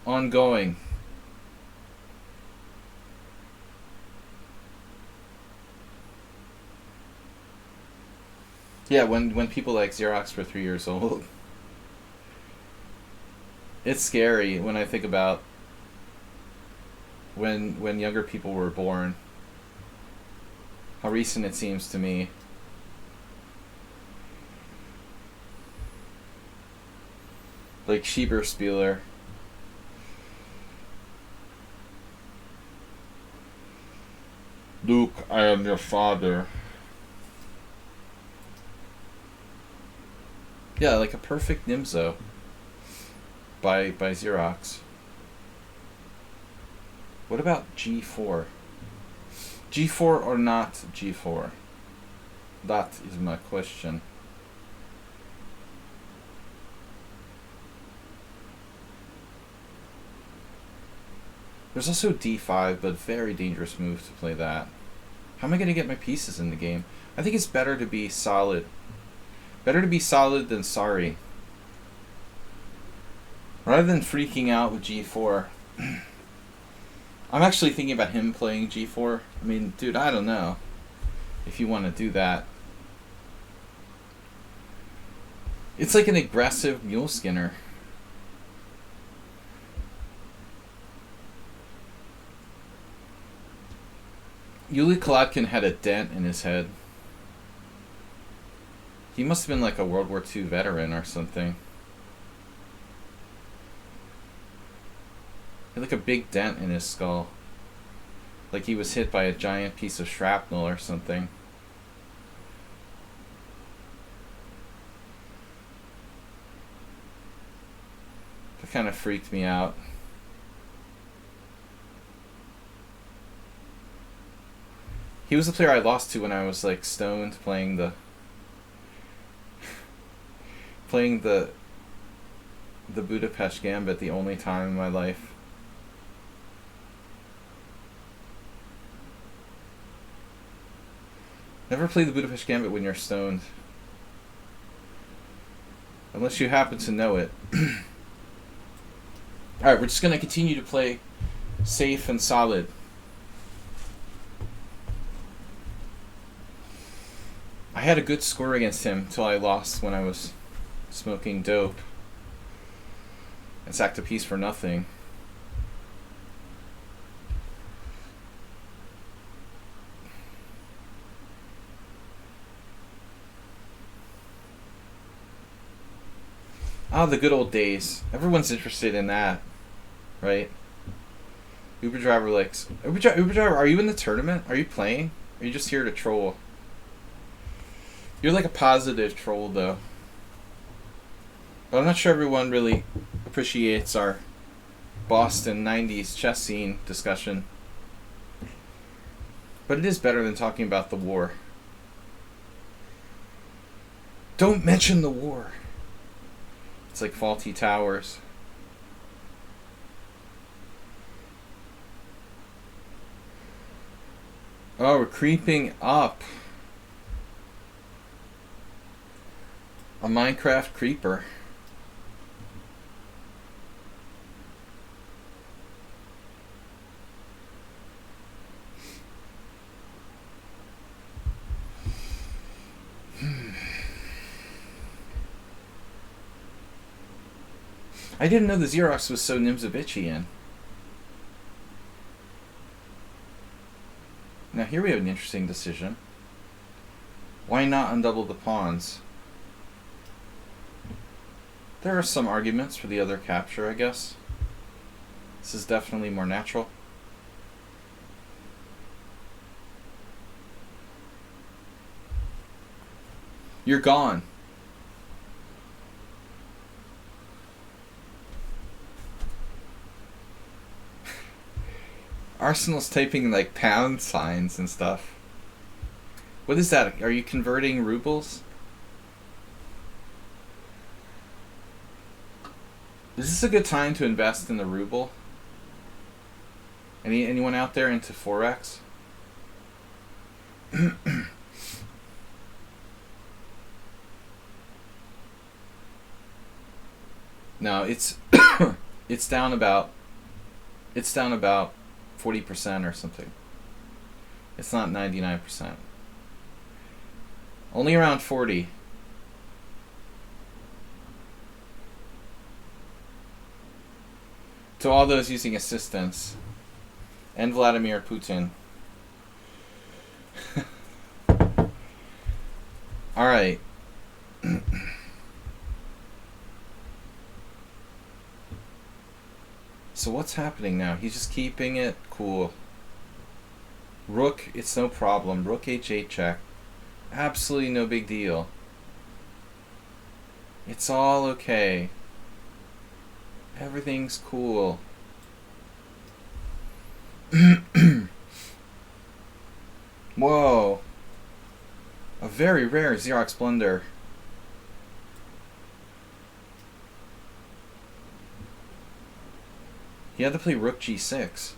ongoing. Yeah, when people like Xerox were 3 years old. It's scary when I think about when younger people were born. How recent it seems to me. Like Schieberspieler. Luke, I am your father. Yeah, like a perfect Nimzo by Xerox. What about G4? G4 or not G4? That is my question. There's also D5, but very dangerous move to play that. How am I going to get my pieces in the game? I think it's better to be solid. Better to be solid than sorry. Rather than freaking out with G4. I'm actually thinking about him playing G4. I mean, dude, I don't know if you want to do that. It's like an aggressive mule skinner. Yuli Kolodkin had a dent in his head. He must have been like a World War II veteran or something. He had like a big dent in his skull. Like he was hit by a giant piece of shrapnel or something. That kind of freaked me out. He was the player I lost to when I was like stoned playing the Budapest Gambit the only time in my life. Never play the Budapest Gambit when you're stoned. Unless you happen to know it. Alright, we're just going to continue to play safe and solid. I had a good score against him until I lost when I was smoking dope and sacked a piece for nothing. Oh, the good old days. Everyone's interested in that, right? Uber driver likes Uber driver. Are you in the tournament? Are you playing? Or are you just here to troll? You're like a positive troll, though. But I'm not sure everyone really appreciates our Boston '90s chess scene discussion. But it is better than talking about the war. Don't mention the war. It's like Faulty Towers. Oh, we're creeping up. A Minecraft creeper. I didn't know the Xerox was so Nimzovich-ian. Now here we have an interesting decision. Why not undouble the pawns? There are some arguments for the other capture, I guess. This is definitely more natural. You're gone. Arsenal's typing like pound signs and stuff. What is that? Are you converting rubles? Is this a good time to invest in the ruble? Anyone out there into Forex? No, it's it's down about 40% or something. It's not 99%. Only around 40. To all those using assistance and Vladimir Putin. All right. So what's happening now? He's just keeping it cool. Rook, it's no problem. Rook h8 check. Absolutely no big deal. It's all okay. Everything's cool. Whoa. A very rare Xerox blunder. He had to play Rook g6.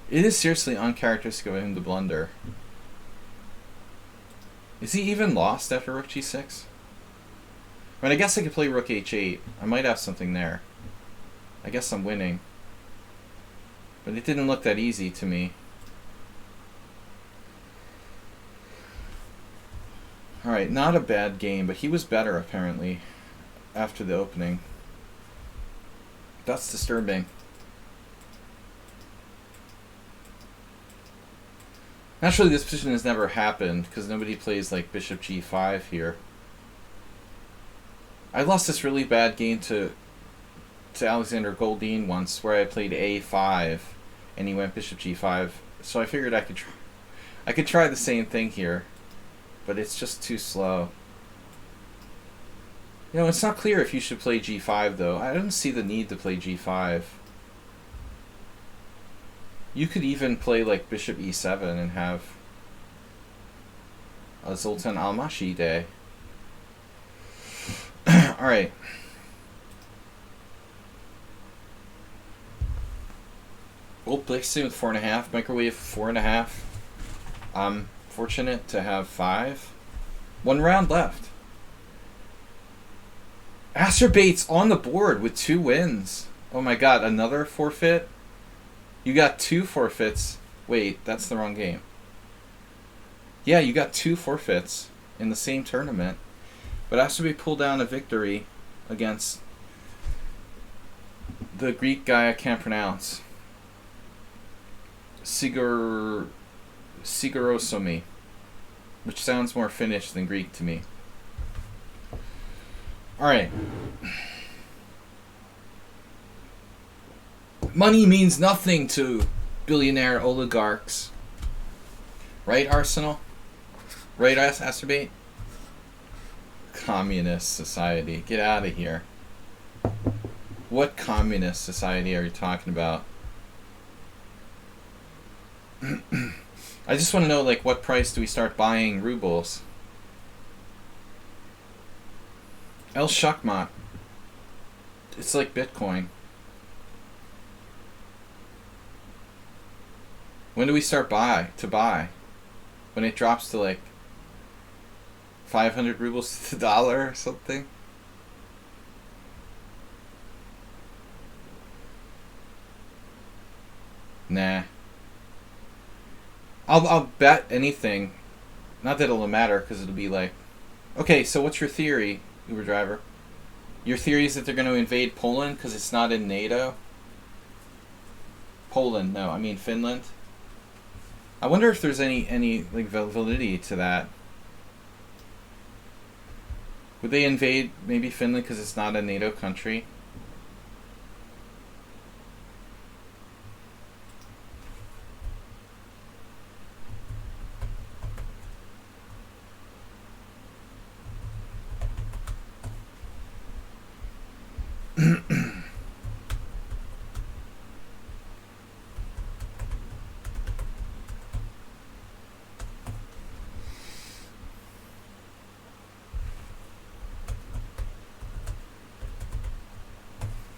It is seriously uncharacteristic of him to blunder. Is he even lost after Rook g6? I mean, I guess I could play Rook h8. I might have something there. I guess I'm winning. But it didn't look that easy to me. Alright, not a bad game, but he was better apparently after the opening. That's disturbing. Naturally, this position has never happened because nobody plays like Bishop g5 here. I lost this really bad game to Alexander Goldin once where I played a5 and he went Bishop g5. So I figured I could try the same thing here. But it's just too slow. You know, it's not clear if you should play g5, though. I don't see the need to play g5. You could even play, like, Bishop e7 and have a Zoltan Almashi day. Alright. Old Blixen with 4.5. Microwave 4.5. Fortunate to have 5. 1 round left. Acerbate's on the board with 2 wins. Oh my god, another forfeit? You got 2 forfeits. Wait, that's the wrong game. Yeah, you got 2 forfeits in the same tournament. But Acerbate pulled down a victory against the Greek guy I can't pronounce. Sigurosome. which sounds more Finnish than Greek to me. Alright. Money means nothing to billionaire oligarchs. Right, Arsenal? Right, Acerbate? Communist society. Get out of here. What communist society are you talking about? I just want to know, like, what price do we start buying rubles? El Shakmat. It's like Bitcoin. When do we start to buy? When it drops to like 500 rubles to the dollar or something? Nah. I'll bet anything. Not that it'll matter, because it'll be like, okay, so what's your theory, Uber driver? Your theory is that they're going to invade Poland because it's not in NATO? Poland, no, I mean Finland. I wonder if there's any like validity to that. Would they invade maybe Finland because it's not a NATO country?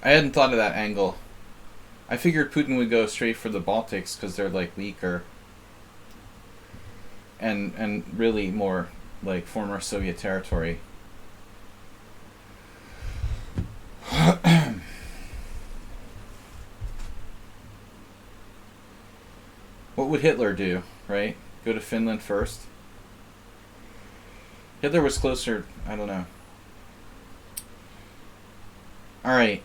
I hadn't thought of that angle. I figured Putin would go straight for the Baltics because they're like weaker and really more like former Soviet territory. What would Hitler do, right? Go to Finland first? Hitler was closer, I don't know. Alright.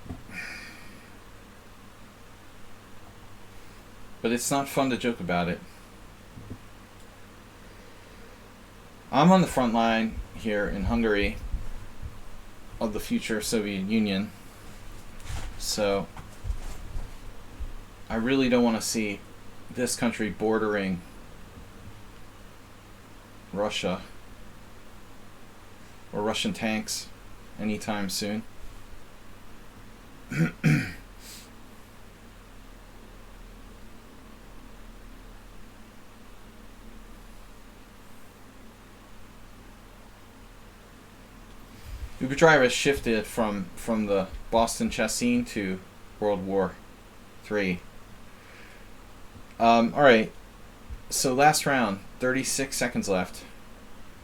But it's not fun to joke about it. I'm on the front line here in Hungary of the future Soviet Union. So I really don't want to see this country bordering Russia or Russian tanks anytime soon. Uber driver has shifted from the Boston chess scene to World War III. Alright. So last round, 36 seconds left.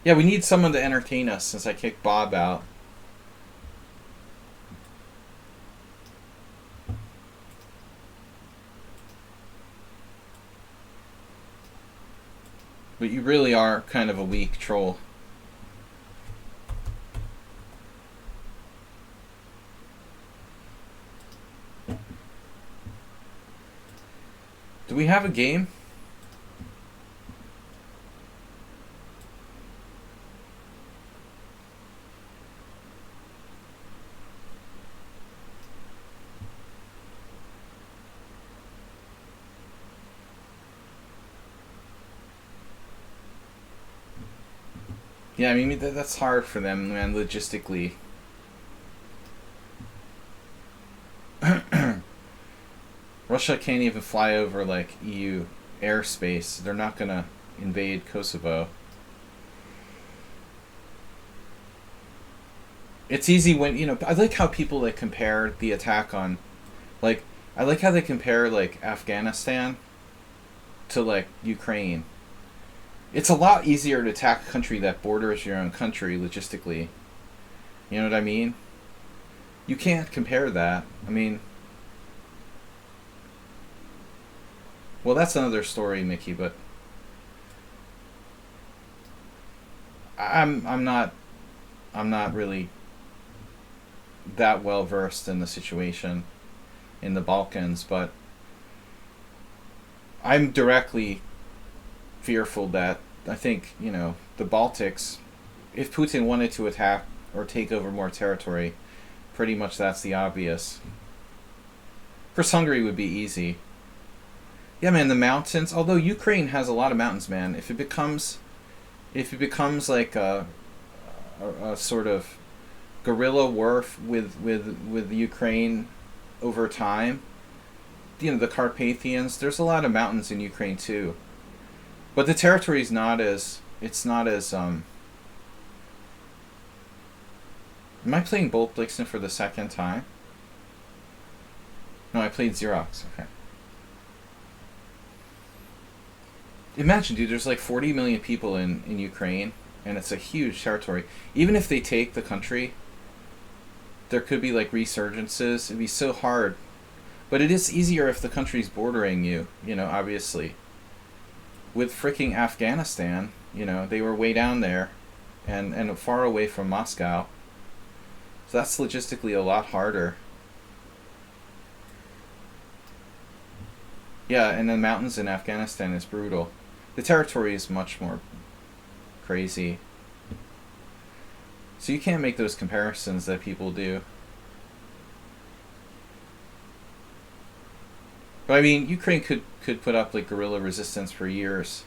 Yeah, we need someone to entertain us since I kicked Bob out. But you really are kind of a weak troll. Do we have a game? Yeah, I mean that's hard for them, man, logistically. Russia can't even fly over like EU airspace. They're not gonna invade Kosovo. It's easy when, you know, I like how people like compare the attack on, like, I like how they compare like Afghanistan to like Ukraine. It's a lot easier to attack a country that borders your own country logistically. You know what I mean? You can't compare that. I mean, well, that's another story, Mickey, but I'm not really that well versed in the situation in the Balkans, but I'm directly fearful that I think, the Baltics, if Putin wanted to attack or take over more territory, pretty much that's the obvious. Of course, Hungary would be easy. Yeah, man, the mountains. Although Ukraine has a lot of mountains, man. If it becomes like a sort of guerrilla war with Ukraine over time, the Carpathians. There's a lot of mountains in Ukraine too, but the territory is not as. It's not as. Am I playing Bolt Blixen for the second time? No, I played Xerox. Okay. Imagine, dude, there's like 40 million people in Ukraine, and it's a huge territory. Even if they take the country, there could be like resurgences. It'd be so hard. But it is easier if the country's bordering you, obviously. With freaking Afghanistan, they were way down there and far away from Moscow. So that's logistically a lot harder. Yeah, and the mountains in Afghanistan is brutal. The territory is much more crazy. So you can't make those comparisons that people do. But I mean, Ukraine could put up like guerrilla resistance for years,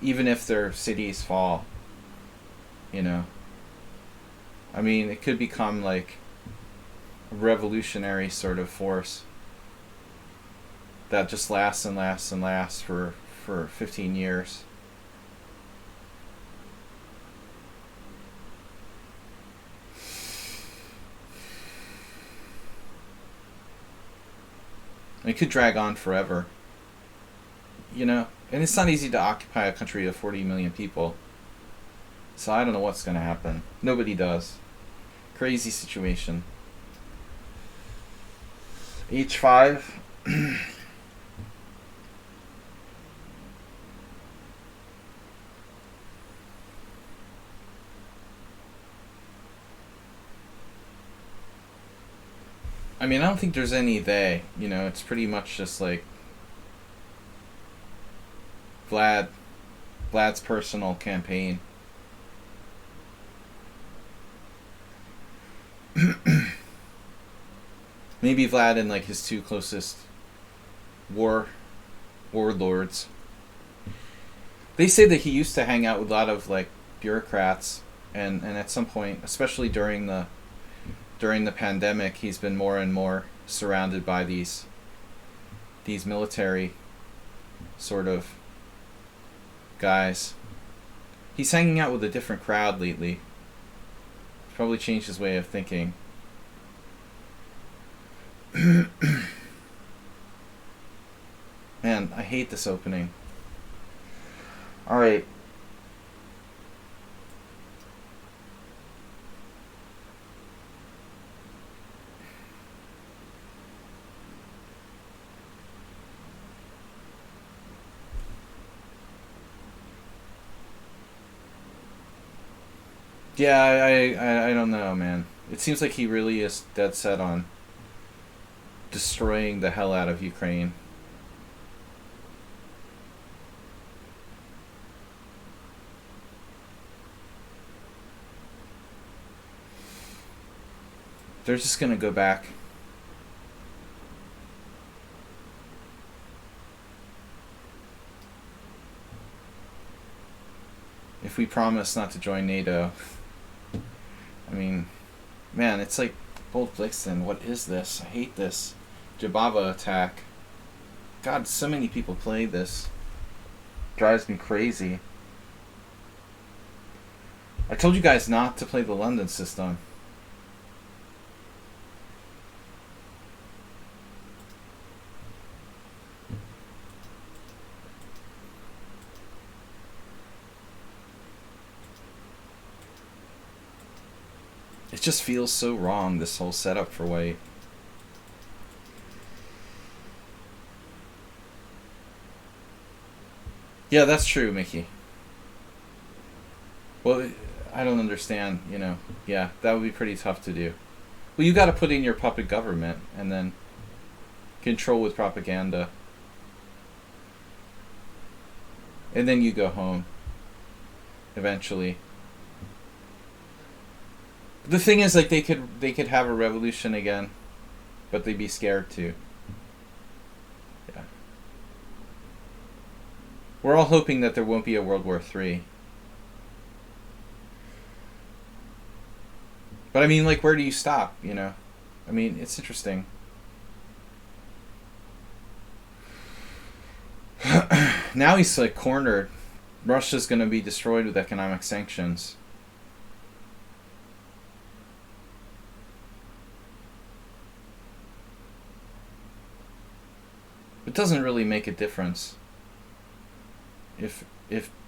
even if their cities fall. I mean, it could become like a revolutionary sort of force that just lasts and lasts and lasts for 15 years. It could drag on forever. And it's not easy to occupy a country of 40 million people. So I don't know what's going to happen. Nobody does. Crazy situation. H5. I mean, I don't think there's any they. It's pretty much just like Vlad's personal campaign. Maybe Vlad and like his two closest warlords. They say that he used to hang out with a lot of like bureaucrats, and at some point, especially during the pandemic, he's been more and more surrounded by these military sort of guys. He's hanging out with a different crowd lately. Probably changed his way of thinking. Man, I hate this opening. Alright. Yeah, I don't know, man. It seems like he really is dead set on destroying the hell out of Ukraine. They're just gonna go back. If we promise not to join NATO. I mean, man, it's like Bolt Blixen. What is this? I hate this. Jababa attack. God, so many people play this. Drives me crazy. I told you guys not to play the London system. It just feels so wrong, this whole setup for white. Yeah, that's true, Mickey. Well, I don't understand, Yeah, that would be pretty tough to do. Well, you gotta put in your puppet government and then control with propaganda. And then you go home. eventually. The thing is, like, they could have a revolution again, but they'd be scared to. Yeah. We're all hoping that there won't be a World War III. But I mean, like, where do you stop, you know? I mean, it's interesting. Now he's, like, cornered. Russia's going to be destroyed with economic sanctions. It doesn't really make a difference. If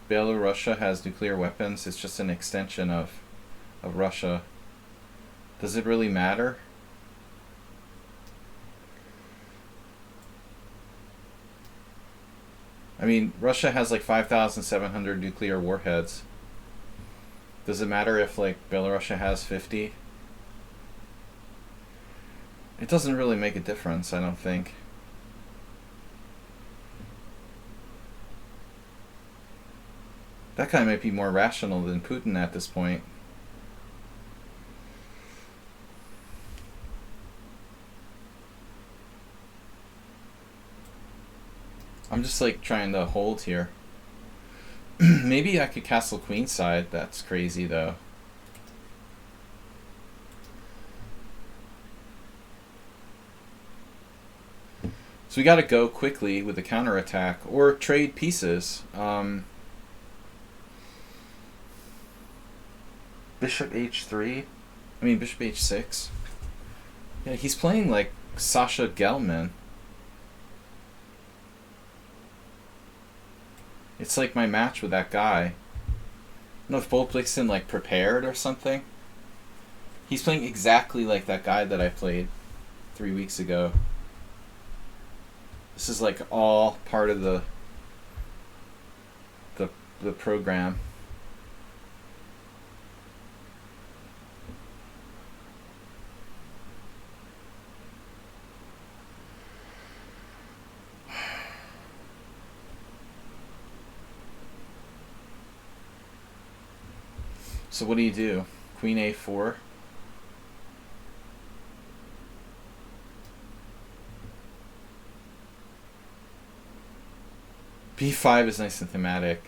Belarus has nuclear weapons, it's just an extension of Russia. Does it really matter? I mean, Russia has like 5,700 nuclear warheads. Does it matter if, like, Belarus has 50? It doesn't really make a difference, I don't think. That guy might be more rational than Putin at this point. I'm just, like, trying to hold here. Maybe I could castle queenside. That's crazy, though. So we gotta go quickly with the counterattack, or trade pieces. Bishop h3? I mean, bishop h6. Yeah, he's playing like Sasha Gelman. It's like my match with that guy. I don't know if Bo Blixen, like, prepared or something. He's playing exactly like that guy that I played 3 weeks ago. This is, like, all part of the program. So what do? Queen a4. b5 is nice and thematic.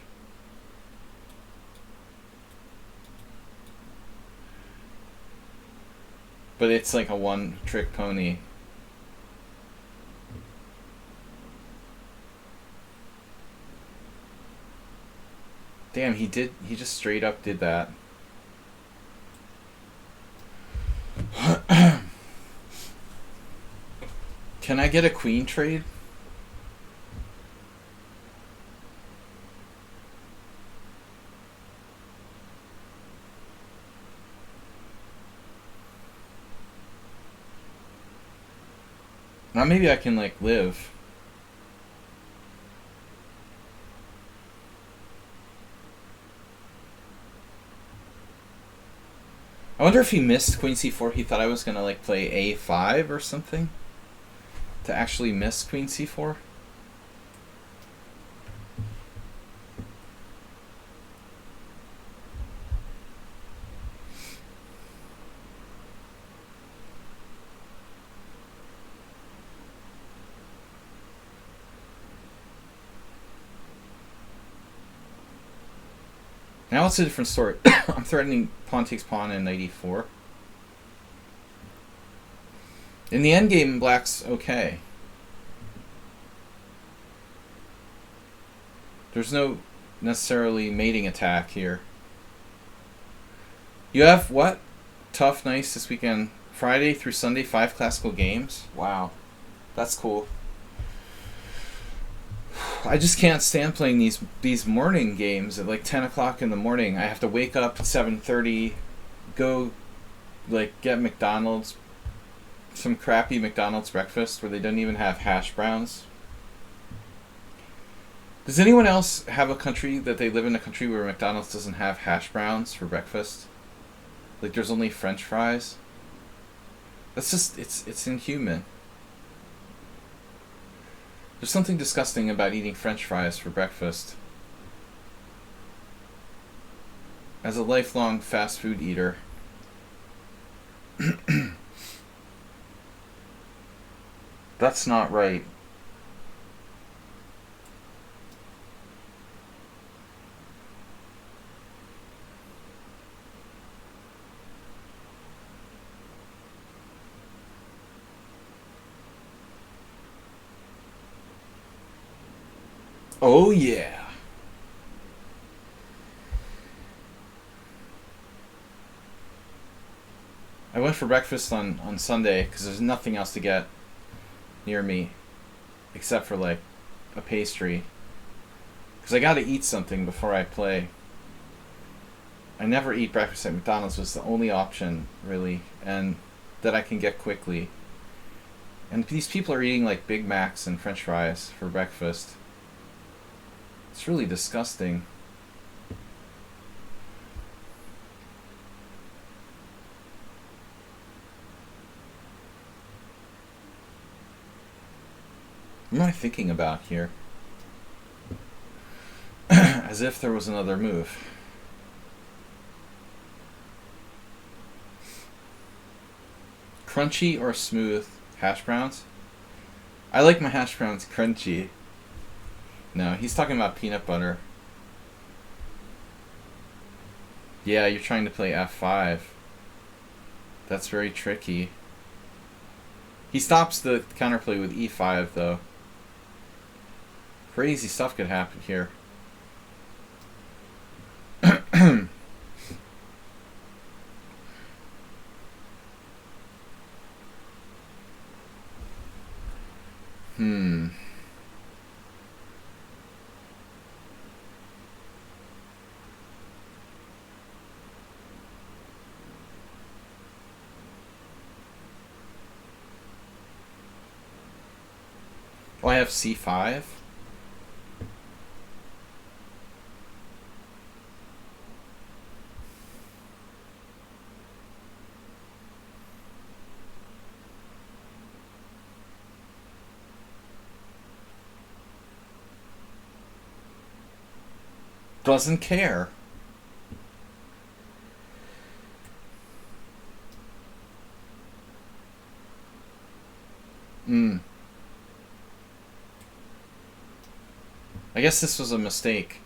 But it's like a one-trick pony. Damn, he just straight up did that. Can I get a queen trade? Now maybe I can, like, live. I wonder if he missed queen c4. He thought I was gonna, like, play a5 or something to actually miss queen c4. Now it's a different story. I'm threatening pawn takes pawn and knight e4. In the endgame, black's okay. There's no necessarily mating attack here. You have what? Tough, nice this weekend. Friday through Sunday, 5 classical games. Wow. That's cool. I just can't stand playing these morning games at like 10 o'clock in the morning. I have to wake up at 7:30, go, like, get McDonald's, some crappy McDonald's breakfast where they don't even have hash browns. Does anyone else have a country that they live in, a country where McDonald's doesn't have hash browns for breakfast? Like, there's only French fries? That's just, it's inhuman. There's something disgusting about eating French fries for breakfast. as a lifelong fast food eater. That's not right. Oh yeah. I went for breakfast on Sunday because there's nothing else to get near me except for like a pastry. Because I gotta eat something before I play. I never eat breakfast at McDonald's. Was the only option really, and that I can get quickly. And these people are eating like Big Macs and French fries for breakfast. It's really disgusting. What am I thinking about here? As if there was another move. Crunchy or smooth hash browns? I like my hash browns crunchy. No, he's talking about peanut butter. Yeah, you're trying to play f5. That's very tricky. He stops the counterplay with e5 though. Crazy stuff could happen here. Oh, I have c5. Doesn't care. I guess this was a mistake.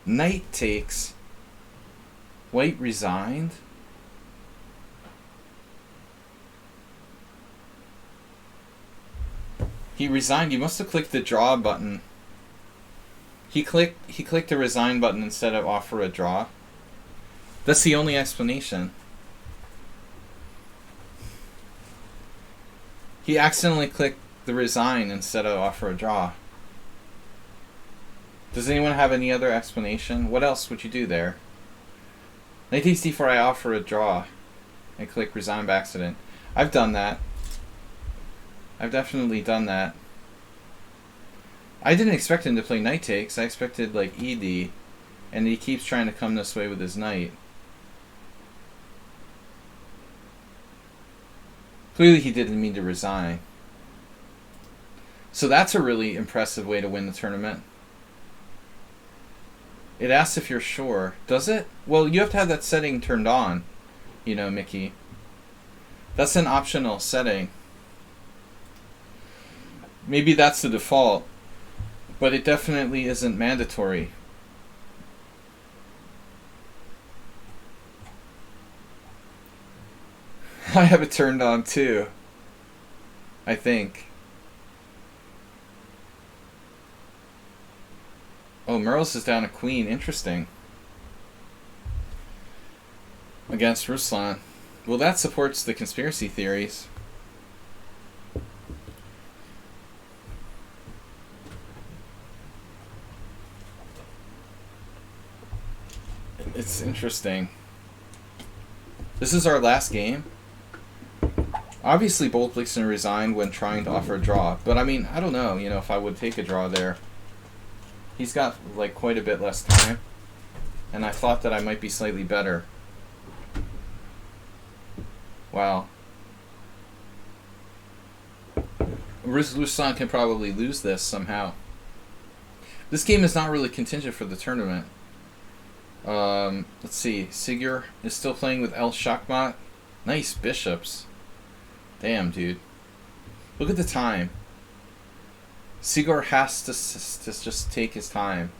Knight takes. White resigned. He resigned. You must have clicked the draw button. He clicked the resign button instead of offer a draw. That's the only explanation. He accidentally clicked the resign instead of offer a draw. Does anyone have any other explanation? What else would you do there? Knight takes d4, I offer a draw. I click resign by accident. I've done that. I've definitely done that. I didn't expect him to play knight takes. I expected like ed, and he keeps trying to come this way with his knight. Clearly he didn't mean to resign. So that's a really impressive way to win the tournament. It asks if you're sure. Does it? Well, you have to have that setting turned on, you know, Mickey. That's an optional setting. Maybe that's the default, but it definitely isn't mandatory. I have it turned on too, I think. Oh, Merle's is down a queen. Interesting. Against Ruslan. Well, that supports the conspiracy theories. It's interesting. This is our last game. Obviously, both Blixen resigned when trying to offer a draw. But, I mean, I don't know, you know, if I would take a draw there. He's got, like, quite a bit less time. And I thought that I might be slightly better. Wow. Ruslan can probably lose this somehow. This game is not really contingent for the tournament. Let's see. Sigur is still playing with El Shachmat. Nice bishops. Damn, dude. Look at the time. Sigur has to just take his time.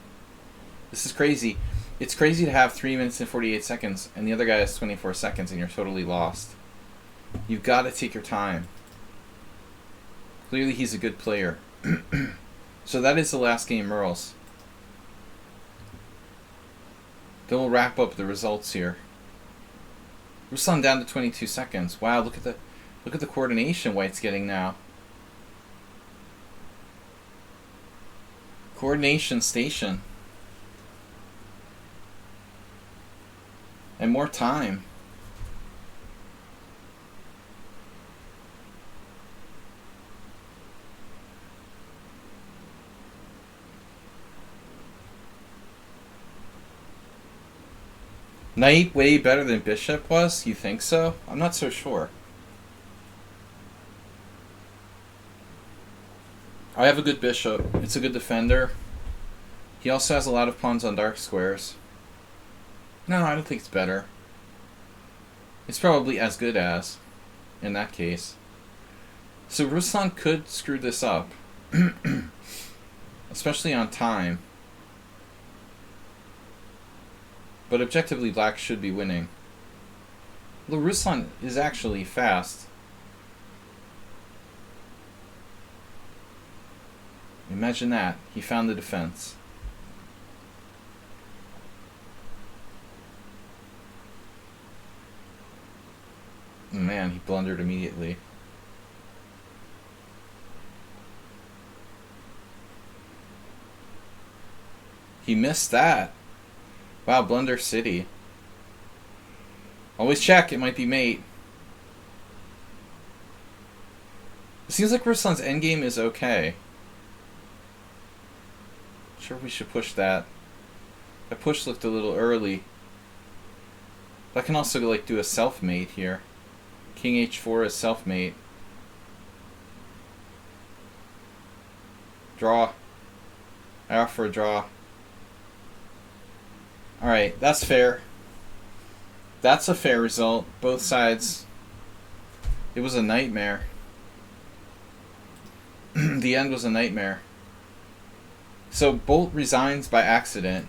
This is crazy. It's crazy to have 3 minutes and 48 seconds, and the other guy has 24 seconds, and you're totally lost. You've got to take your time. Clearly, he's a good player. So that is the last game, Merles. Then we'll wrap up the results here. Ruslan down to 22 seconds. Wow, look at the coordination White's getting now. Coordination station. And more time. Knight way better than bishop was? You think so? I'm not so sure. I have a good bishop. It's a good defender. He also has a lot of pawns on dark squares. No, I don't think it's better. It's probably as good as, in that case. So Ruslan could screw this up. Especially on time. But objectively, black should be winning. Well, Ruslan is actually fast. Imagine that. He found the defense. Man, he blundered immediately. He missed that. Wow, Blunder City. Always check, it might be mate. It seems like Ruslan's endgame is okay. Sure we should push that. That push looked a little early. But I can also like do a self-mate here. King h4 is self-mate. Draw. I offer a draw. Alright, that's fair. That's a fair result. Both sides. It was a nightmare. The end was a nightmare. So Bolt resigns by accident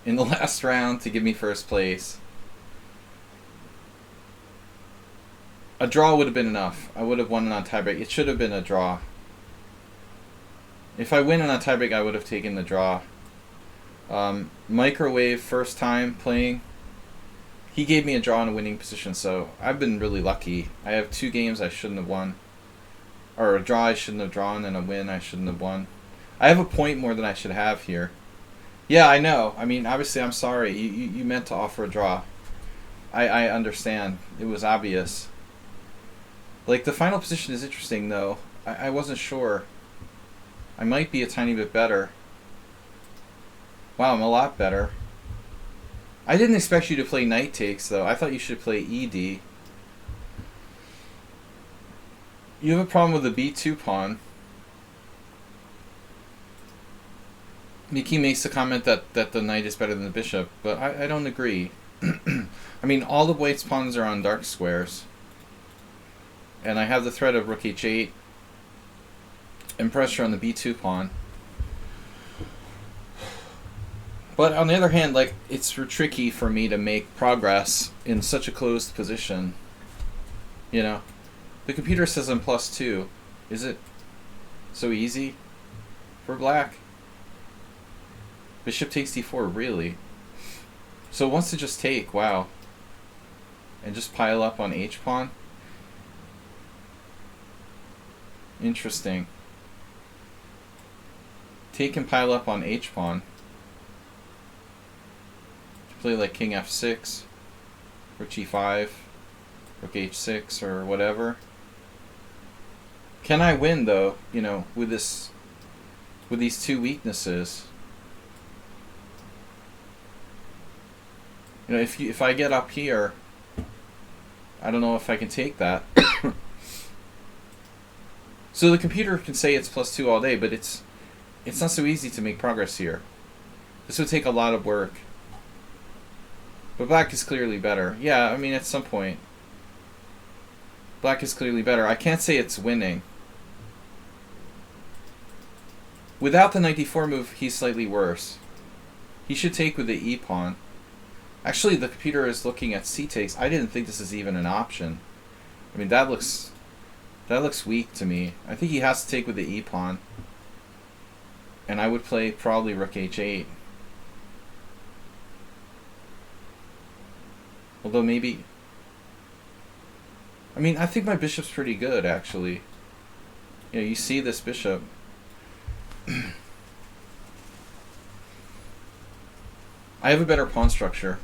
in the last round to give me first place. A draw would have been enough. I would have won on tiebreak. It should have been a draw. If I win on a tiebreak, I would have taken the draw. Microwave first time playing. He gave me a draw in a winning position, so I've been really lucky. I have 2 games I shouldn't have won. Or a draw I shouldn't have drawn, and a win I shouldn't have won. I have a point more than I should have here. Yeah, I know. I mean, obviously, I'm sorry. You meant to offer a draw. I understand. It was obvious. Like, the final position is interesting, though. I wasn't sure. I might be a tiny bit better. Wow, I'm a lot better. I didn't expect you to play knight takes, though. I thought you should play ED. You have a problem with the B2 pawn. Miki makes the comment that the knight is better than the bishop, but I don't agree. I mean, all the White's pawns are on dark squares. And I have the threat of rook h8 and pressure on the b2 pawn. But on the other hand, like, it's tricky for me to make progress in such a closed position. You know? The computer says I'm +2. Is it so easy for black? Bishop takes d4, really? So it wants to just take, wow. And just pile up on h-pawn? Interesting. Take and pile up on h-pawn. Play like king f6, rook g5, rook h6, or whatever. Can I win, though, you know, with these 2 weaknesses? You know, if I get up here, I don't know if I can take that. So the computer can say it's +2 all day, but it's not so easy to make progress here. This would take a lot of work. But black is clearly better. Yeah, I mean, at some point. Black is clearly better. I can't say it's winning. Without the knight d4 move, he's slightly worse. He should take with the e-pawn. Actually, the computer is looking at c takes. I didn't think this is even an option. I mean, that looks weak to me. I think he has to take with the e-pawn. And I would play probably rook h8. Although maybe... I mean, I think my bishop's pretty good, actually. Yeah, you see this bishop. I have a better pawn structure.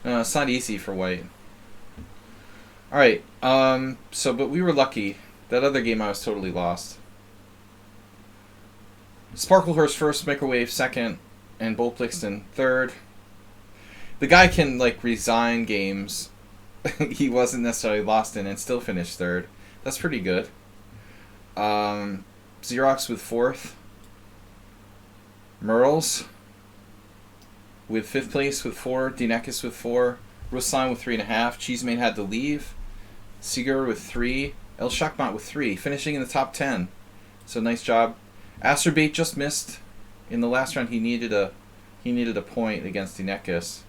It's not easy for white. Alright, but we were lucky. That other game I was totally lost. Sparklehurst first, Microwave second, and Boltblixton third. The guy can, like, resign games he wasn't necessarily lost in and still finish third. That's pretty good. Xerox with fourth. Merles with fifth place with 4. Dinekis with 4. Ruslan with 3.5. Cheesemane had to leave. Seeger with 3. El Shakmat with 3. Finishing in the top 10. So nice job. Asterbait just missed. In the last round he needed a point against Dinekis.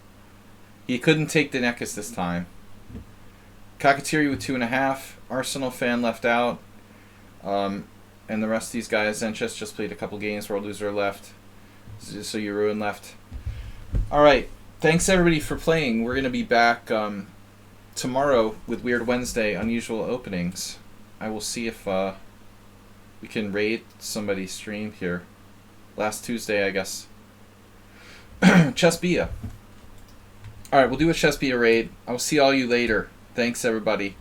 He couldn't take Dinekis this time. Kakatiri with 2.5. Arsenal fan left out. And the rest of these guys, Zenchess just played a couple games. World Loser left. So Ruin left. Alright. Thanks everybody for playing. We're going to be back tomorrow with Weird Wednesday, unusual openings. I will see if we can raid somebody's stream here. Last Tuesday, I guess. Chessbia. Alright, we'll do a Chessbia raid. I'll see all you later. Thanks, everybody.